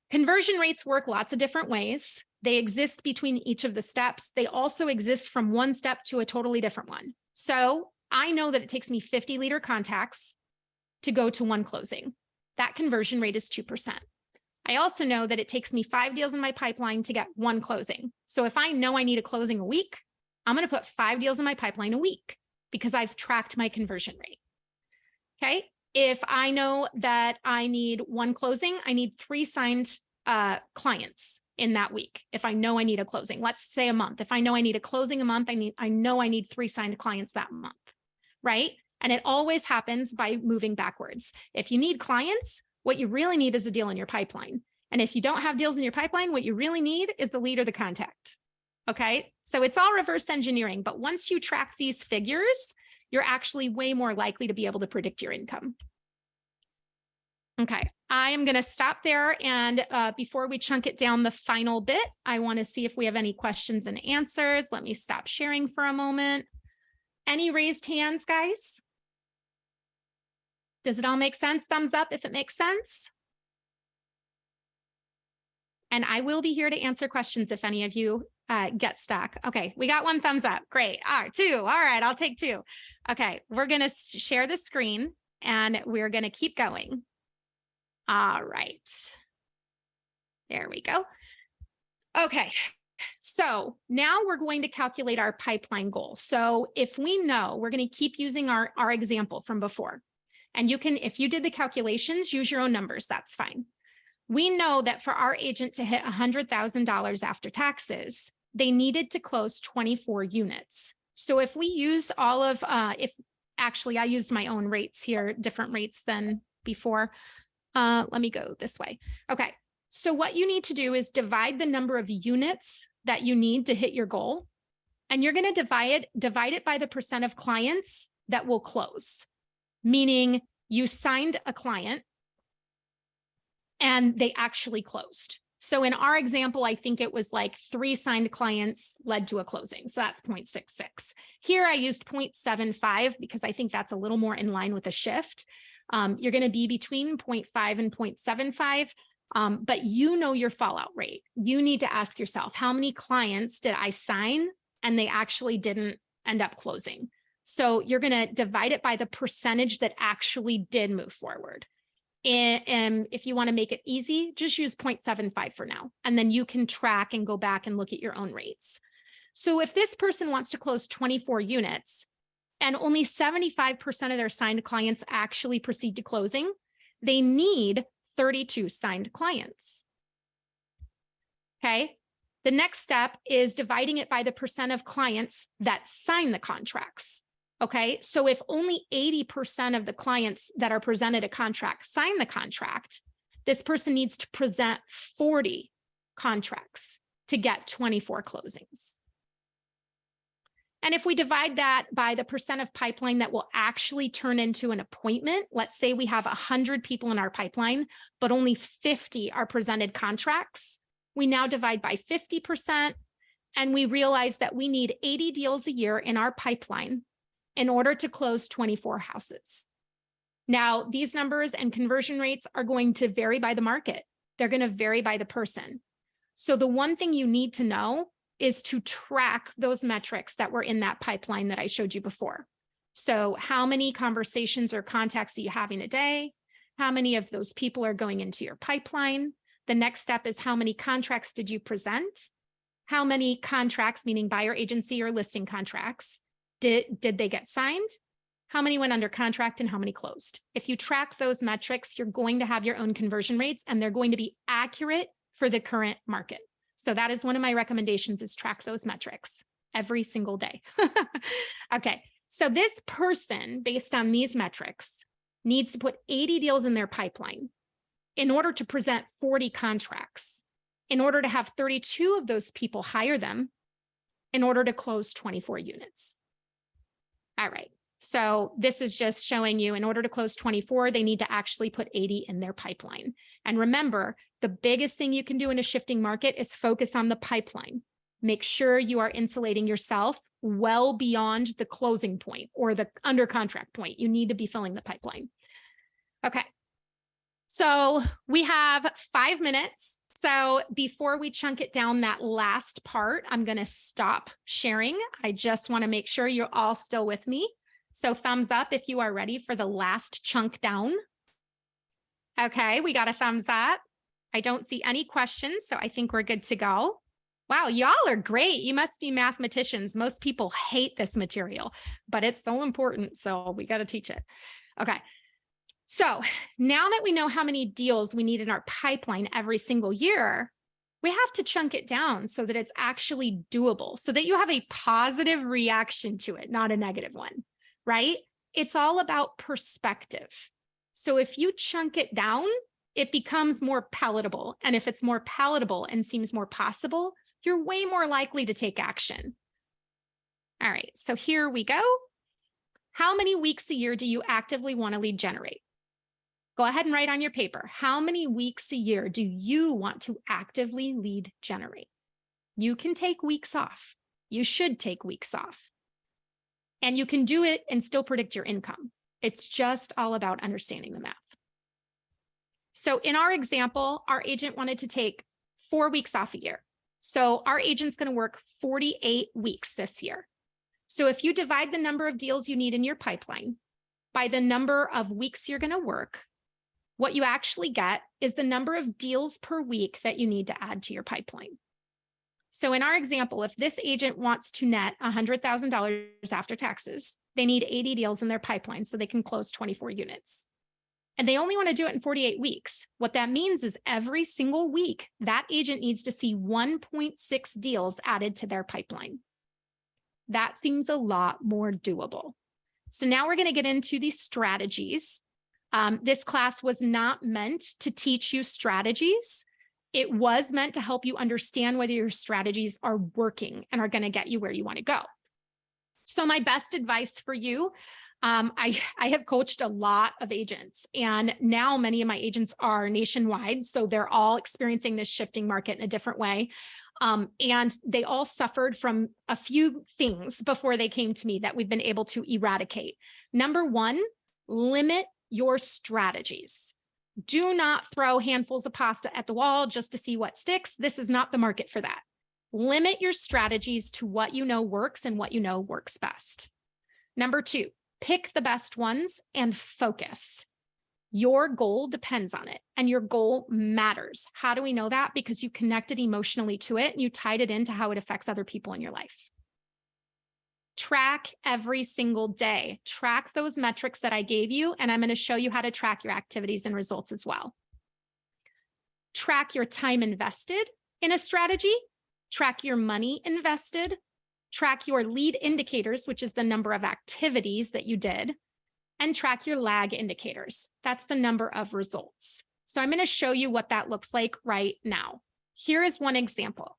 Conversion rates work lots of different ways. They exist between each of the steps. They also exist from one step to a totally different one. So I know that it takes me 50 leader contacts to go to 1 closing. That conversion rate is 2%. I also know that it takes me 5 deals in my pipeline to get 1 closing. So if I know I need a closing a week, I'm going to put 5 deals in my pipeline a week because I've tracked my conversion rate. Okay. If I know that I need 1 closing, I need 3 signed clients in that week. If I know I need a closing, let's say a month. If I know I need a closing a month, I know I need 3 signed clients that month, right? And it always happens by moving backwards. If you need clients, what you really need is a deal in your pipeline. And if you don't have deals in your pipeline, what you really need is the lead or the contact. Okay. So it's all reverse engineering, but once you track these figures, you're actually way more likely to be able to predict your income. Okay. I am going to stop there. And before we chunk it down the final bit, I want to see if we have any questions and answers. Let me stop sharing for a moment. Any raised hands, guys? Does it all make sense? Thumbs up if it makes sense. And I will be here to answer questions if any of you get stuck. Okay, we got 1 thumbs up. Great. 2. All right, I'll take 2. Okay, we're going to share the screen and we're going to keep going. All right. There we go. Okay. So now we're going to calculate our pipeline goal. So if we know, we're going to keep using our example from before. And you can, if you did the calculations, use your own numbers. That's fine. We know that for our agent to hit $100,000 after taxes, they needed to close 24 units. So if we use all of, actually I used my own rates here, different rates than before. Let me go this way. Okay. So what you need to do is divide the number of units that you need to hit your goal. And you're going to divide it by the percent of clients that will close. meaning you signed a client and they actually closed. So in our example, I think it was like 3 signed clients led to a closing. So that's 0.66. Here I used 0.75 because I think that's a little more in line with the shift. You're going to be between 0.5 and 0.75, but you know your fallout rate. You need to ask yourself, how many clients did I sign and they actually didn't end up closing? So you're going to divide it by the percentage that actually did move forward. And if you want to make it easy, just use 0.75 for now. And then you can track and go back and look at your own rates. So if this person wants to close 24 units and only 75% of their signed clients actually proceed to closing, they need 32 signed clients. Okay. The next step is dividing it by the percent of clients that sign the contracts. Okay, so if only 80% of the clients that are presented a contract sign the contract, this person needs to present 40 contracts to get 24 closings. And if we divide that by the percent of pipeline that will actually turn into an appointment, let's say we have 100 people in our pipeline, but only 50 are presented contracts, we now divide by 50%, and we realize that we need 80 deals a year in our pipeline in order to close 24 houses. Now, these numbers and conversion rates are going to vary by the market. They're going to vary by the person. So the one thing you need to know is to track those metrics that were in that pipeline that I showed you before. So how many conversations or contacts are you having a day? How many of those people are going into your pipeline? The next step is how many contracts did you present? How many contracts, meaning buyer agency or listing contracts, did they get signed? How many went under contract and how many closed? If you track those metrics, you're going to have your own conversion rates and they're going to be accurate for the current market. So that is one of my recommendations, is track those metrics every single day. Okay, so this person, based on these metrics, needs to put 80 deals in their pipeline in order to present 40 contracts, in order to have 32 of those people hire them, in order to close 24 units. All right, so this is just showing you in order to close 24, they need to actually put 80 in their pipeline. And remember, the biggest thing you can do in a shifting market is focus on the pipeline. Make sure you are insulating yourself well beyond the closing point or the under contract point. You need to be filling the pipeline. Okay, so we have 5 minutes. So before we chunk it down that last part, I'm going to stop sharing. I just want to make sure you're all still with me. So thumbs up if you are ready for the last chunk down. Okay, we got a thumbs up. I don't see any questions, so I think we're good to go. Wow, y'all are great. You must be mathematicians. Most people hate this material, but it's so important, so we got to teach it. Okay. So now that we know how many deals we need in our pipeline every single year, we have to chunk it down so that it's actually doable, so that you have a positive reaction to it, not a negative one, right? It's all about perspective. So if you chunk it down, it becomes more palatable. And if it's more palatable and seems more possible, you're way more likely to take action. All right, so here we go. How many weeks a year do you actively want to lead generate? Go ahead and write on your paper. How many weeks a year do you want to actively lead generate? You can take weeks off. You should take weeks off. And you can do it and still predict your income. It's just all about understanding the math. So in our example, our agent wanted to take 4 weeks off a year. So our agent's going to work 48 weeks this year. So if you divide the number of deals you need in your pipeline by the number of weeks you're going to work, what you actually get is the number of deals per week that you need to add to your pipeline. So in our example, if this agent wants to net $100,000 after taxes, they need 80 deals in their pipeline so they can close 24 units. And they only want to do it in 48 weeks. What that means is every single week, that agent needs to see 1.6 deals added to their pipeline. That seems a lot more doable. So now we're going to get into these strategies. This class was not meant to teach you strategies. It was meant to help you understand whether your strategies are working and are going to get you where you want to go. So my best advice for you, I have coached a lot of agents, and now many of my agents are nationwide. So they're all experiencing this shifting market in a different way. And they all suffered from a few things before they came to me that we've been able to eradicate. Number one, limit your strategies. Do not throw handfuls of pasta at the wall just to see what sticks. This is not the market for that. Limit your strategies to what you know works and what you know works best. Number two, pick the best ones and focus. Your goal depends on it, and your goal matters. How do we know that? Because you connected emotionally to it and you tied it into how it affects other people in your life. Track every single day. Track those metrics that I gave you, and I'm going to show you how to track your activities and results as well. Track your time invested in a strategy. Track your money invested. Track your lead indicators, which is the number of activities that you did, and track your lag indicators. That's the number of results. So I'm going to show you what that looks like right now. Here is one example.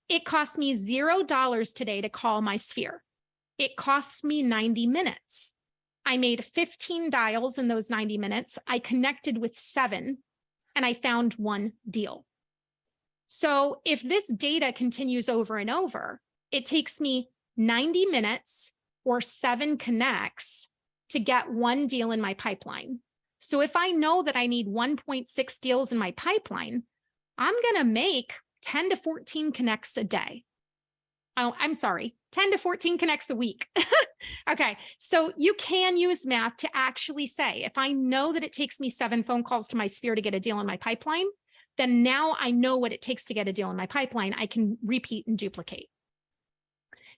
It cost me $0 today to call my sphere. It cost me 90 minutes. I made 15 dials in those 90 minutes. I connected with 7, and I found 1 deal. So if this data continues over and over, it takes me 90 minutes or 7 connects to get 1 deal in my pipeline. So if I know that I need 1.6 deals in my pipeline, I'm going to make 10 to 14 connects a day. Oh, I'm sorry, 10 to 14 connects a week. Okay, so you can use math to actually say, if I know that it takes me 7 phone calls to my sphere to get a deal in my pipeline, then now I know what it takes to get a deal in my pipeline. I can repeat and duplicate.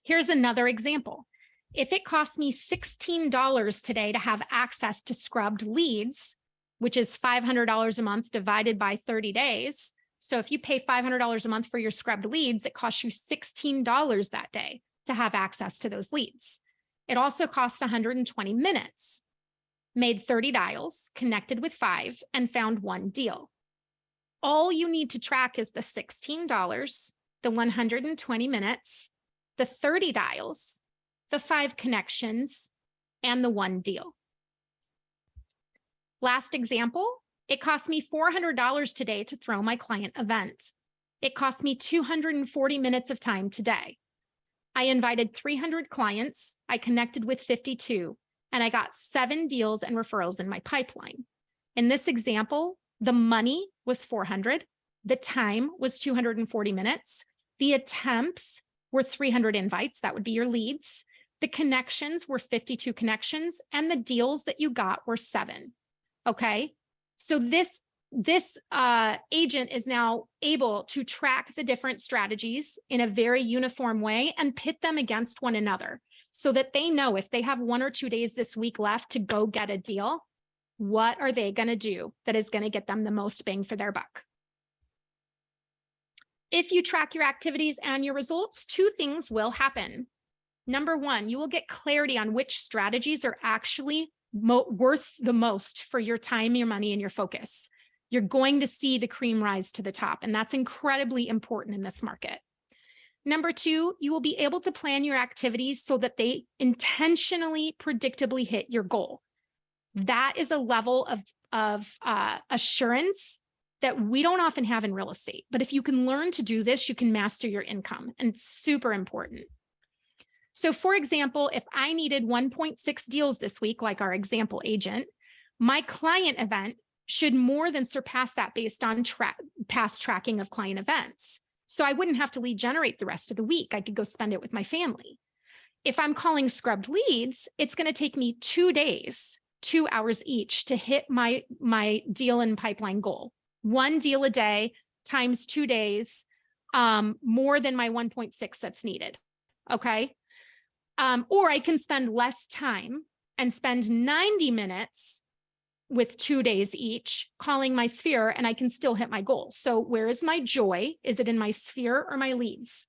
Here's another example. If it costs me $16 today to have access to scrubbed leads, which is $500 a month divided by 30 days. So if you pay $500 a month for your scrubbed leads, it costs you $16 that day to have access to those leads. It also costs 120 minutes, made 30 dials, connected with 5, and found 1 deal. All you need to track is the $16, the 120 minutes, the 30 dials, the 5 connections, and the 1 deal. Last example, it cost me $400 today to throw my client event. It cost me 240 minutes of time today. I invited 300 clients, I connected with 52, and I got 7 deals and referrals in my pipeline. In this example, the money was 400, the time was 240 minutes, the attempts were 300 invites, that would be your leads, the connections were 52 connections, and the deals that you got were 7. Okay, so this agent is now able to track the different strategies in a very uniform way and pit them against one another so that they know if they have 1 or 2 days this week left to go get a deal, what are they going to do that is going to get them the most bang for their buck? If you track your activities and your results, 2 things will happen. Number 1, you will get clarity on which strategies are actually worth the most for your time, your money, and your focus. You're going to see the cream rise to the top, and that's incredibly important in this market. Number 2, you will be able to plan your activities so that they intentionally, predictably hit your goal. That is a level of assurance that we don't often have in real estate. But if you can learn to do this, you can master your income, and it's super important. So for example, if I needed 1.6 deals this week, like our example agent, my client event should more than surpass that based on past tracking of client events. So I wouldn't have to lead generate the rest of the week. I could go spend it with my family. If I'm calling scrubbed leads, it's going to take me 2 days, 2 hours each to hit my deal and pipeline goal. 1 deal a day times 2 days, more than my 1.6 that's needed. Okay. Or I can spend less time and spend 90 minutes with 2 days each calling my sphere, and I can still hit my goal. So where is my joy? Is it in my sphere or my leads?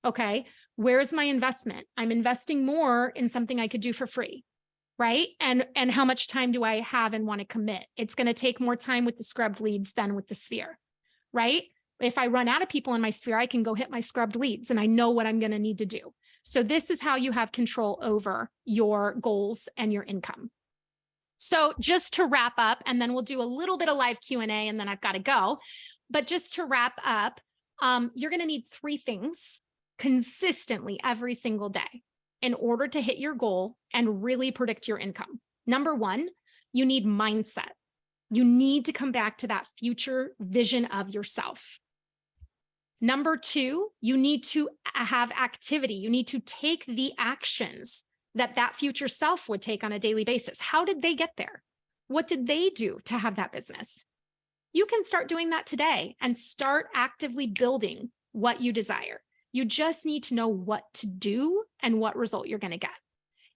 Okay. Where is my investment? I'm investing more in something I could do for free, right? And how much time do I have and want to commit? It's going to take more time with the scrubbed leads than with the sphere, right? If I run out of people in my sphere, I can go hit my scrubbed leads and I know what I'm going to need to do. So this is how you have control over your goals and your income. So just to wrap up, and then we'll do a little bit of live Q&A and then I've got to go. But just to wrap up, you're going to need 3 things consistently every single day in order to hit your goal and really predict your income. Number 1, you need mindset. You need to come back to that future vision of yourself. Number 2, you need to have activity. You need to take the actions that future self would take on a daily basis. How did they get there? What did they do to have that business? You can start doing that today and start actively building what you desire. You just need to know what to do and what result you're going to get.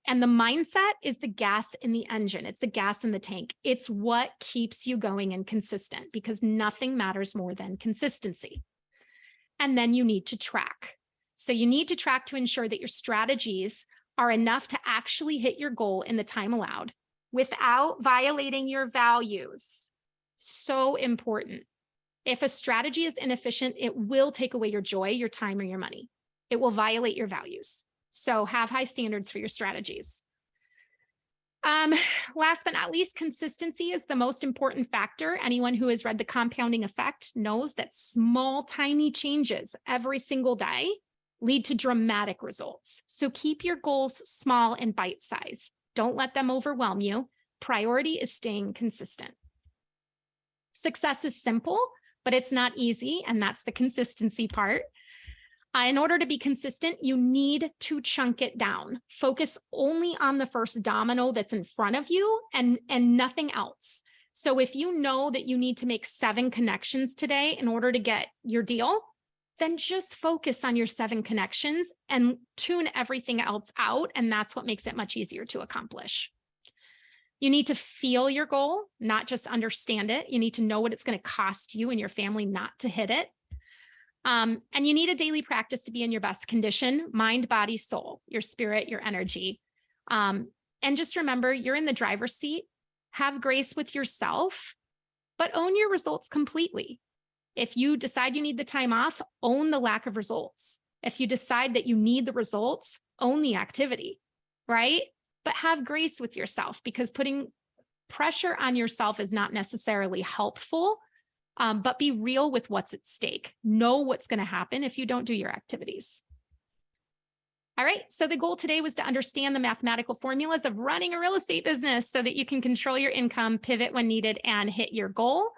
And the mindset is the gas in the engine. It's the gas in the tank. It's what keeps you going and consistent, because nothing matters more than consistency. And then you need to track. So you need to track to ensure that your strategies are enough to actually hit your goal in the time allowed without violating your values. So important. If a strategy is inefficient, it will take away your joy, your time, or your money. It will violate your values. So have high standards for your strategies. Last but not least, consistency is the most important factor. Anyone who has read The Compounding Effect knows that small, tiny changes every single day lead to dramatic results. So keep your goals small and bite-sized. Don't let them overwhelm you. Priority is staying consistent. Success is simple, but it's not easy, and that's the consistency part. In order to be consistent, you need to chunk it down. Focus only on the first domino that's in front of you and nothing else. So if you know that you need to make 7 connections today in order to get your deal, then just focus on your 7 connections and tune everything else out. And that's what makes it much easier to accomplish. You need to feel your goal, not just understand it. You need to know what it's going to cost you and your family not to hit it. And you need a daily practice to be in your best condition, mind, body, soul, your spirit, your energy. And just remember, you're in the driver's seat. Have grace with yourself, but own your results completely. If you decide you need the time off, own the lack of results. If you decide that you need the results, own the activity, right? But have grace with yourself, because putting pressure on yourself is not necessarily helpful. But be real with what's at stake. Know what's going to happen if you don't do your activities. All right, so the goal today was to understand the mathematical formulas of running a real estate business so that you can control your income, pivot when needed, and hit your goal.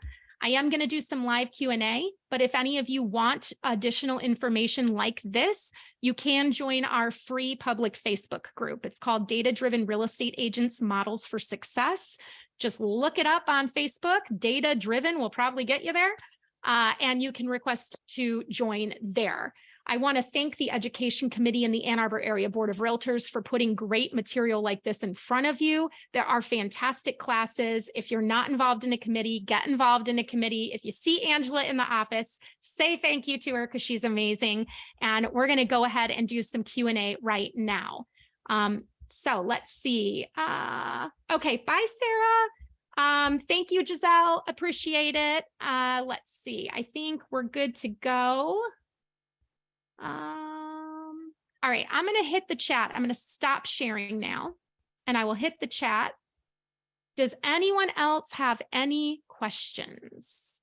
I am going to do some live Q&A, but if any of you want additional information like this, you can join our free public Facebook group. It's called Data Driven Real Estate Agents Models for Success. Just look it up on Facebook. Data Driven will probably get you there. And you can request to join there. I want to thank the Education Committee and the Ann Arbor Area Board of Realtors for putting great material like this in front of you. There are fantastic classes. If you're not involved in a committee, get involved in a committee. If you see Angela in the office, say thank you to her because she's amazing. And we're going to go ahead and do some Q&A right now. So let's see. Okay, bye, Sarah. Thank you, Giselle. Appreciate it. Let's see. I think we're good to go. All right, I'm going to hit the chat. I'm going to stop sharing now, and I will hit the chat. Does anyone else have any questions?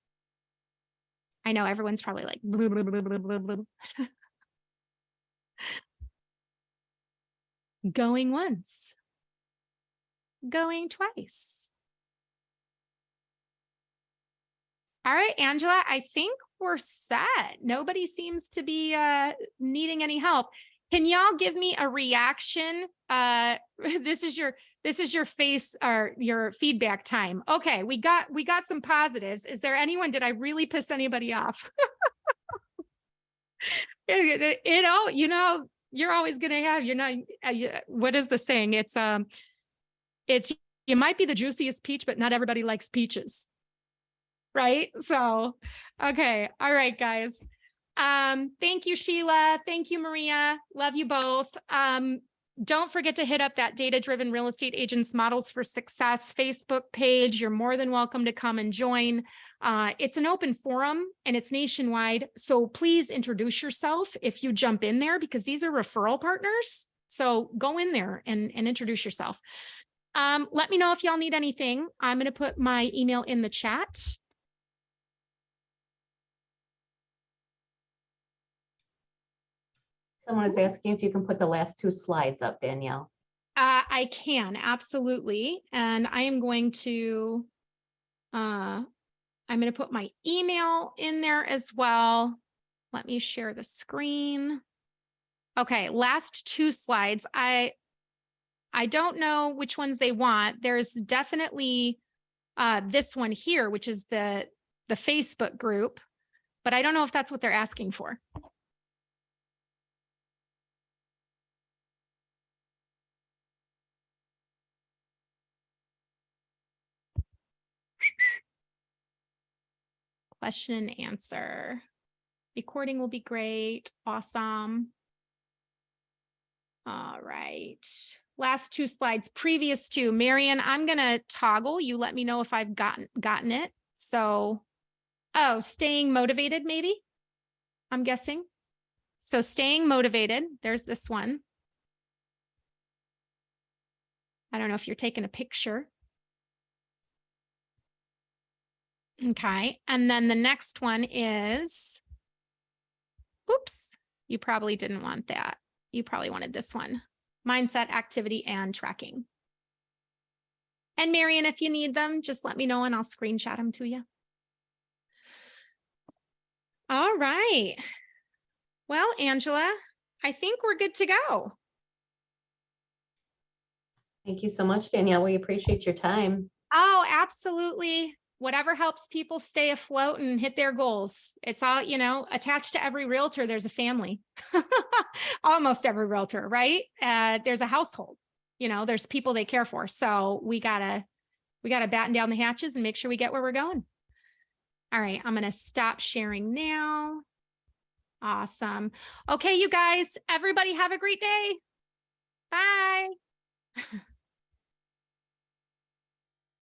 I know everyone's probably like, blah, blah, blah, blah, blah, blah. Going once, going twice. All right, Angela, I think we're set. Nobody seems to be needing any help. Can y'all give me a reaction? This is your face or your feedback time. Okay, we got some positives. Is there anyone? Did I really piss anybody off? You're always gonna have. You're not. What is the saying? It's you might be the juiciest peach, but not everybody likes peaches. Right? So, okay. All right, guys. Thank you, Sheila. Thank you, Maria. Love you both. don't forget to hit up that Data-Driven Real Estate Agents Models for Success Facebook page. You're more than welcome to come and join. It's an open forum and it's nationwide. So please introduce yourself if you jump in there, because these are referral partners. So go in there and introduce yourself. Let me know if y'all need anything. I'm going to put my email in the chat. Someone is asking if you can put the last 2 slides up, Danielle. I can, absolutely. And I am going to, put my email in there as well. Let me share the screen. Okay, last 2 slides. I don't know which ones they want. There's definitely this one here, which is the Facebook group, but I don't know if that's what they're asking for. Question and answer. Recording will be great. Awesome. All right. Last 2 slides, previous to Marion, I'm going to toggle. You let me know if I've gotten it. So, oh, staying motivated, maybe, I'm guessing. So staying motivated, there's this one. I don't know if you're taking a picture. Okay. And then the next one is, oops, you probably didn't want that. You probably wanted this one. Mindset, activity, and tracking. And Marion, if you need them, just let me know and I'll screenshot them to you. All right. Well, Angela, I think we're good to go. Thank you so much, Danielle. We appreciate your time. Oh, absolutely. Whatever helps people stay afloat and hit their goals. It's all, attached to every realtor, there's a family. Almost every realtor, right? There's a household, there's people they care for. So we gotta batten down the hatches and make sure we get where we're going. All right, I'm gonna stop sharing now. Awesome. Okay, you guys, everybody have a great day. Bye.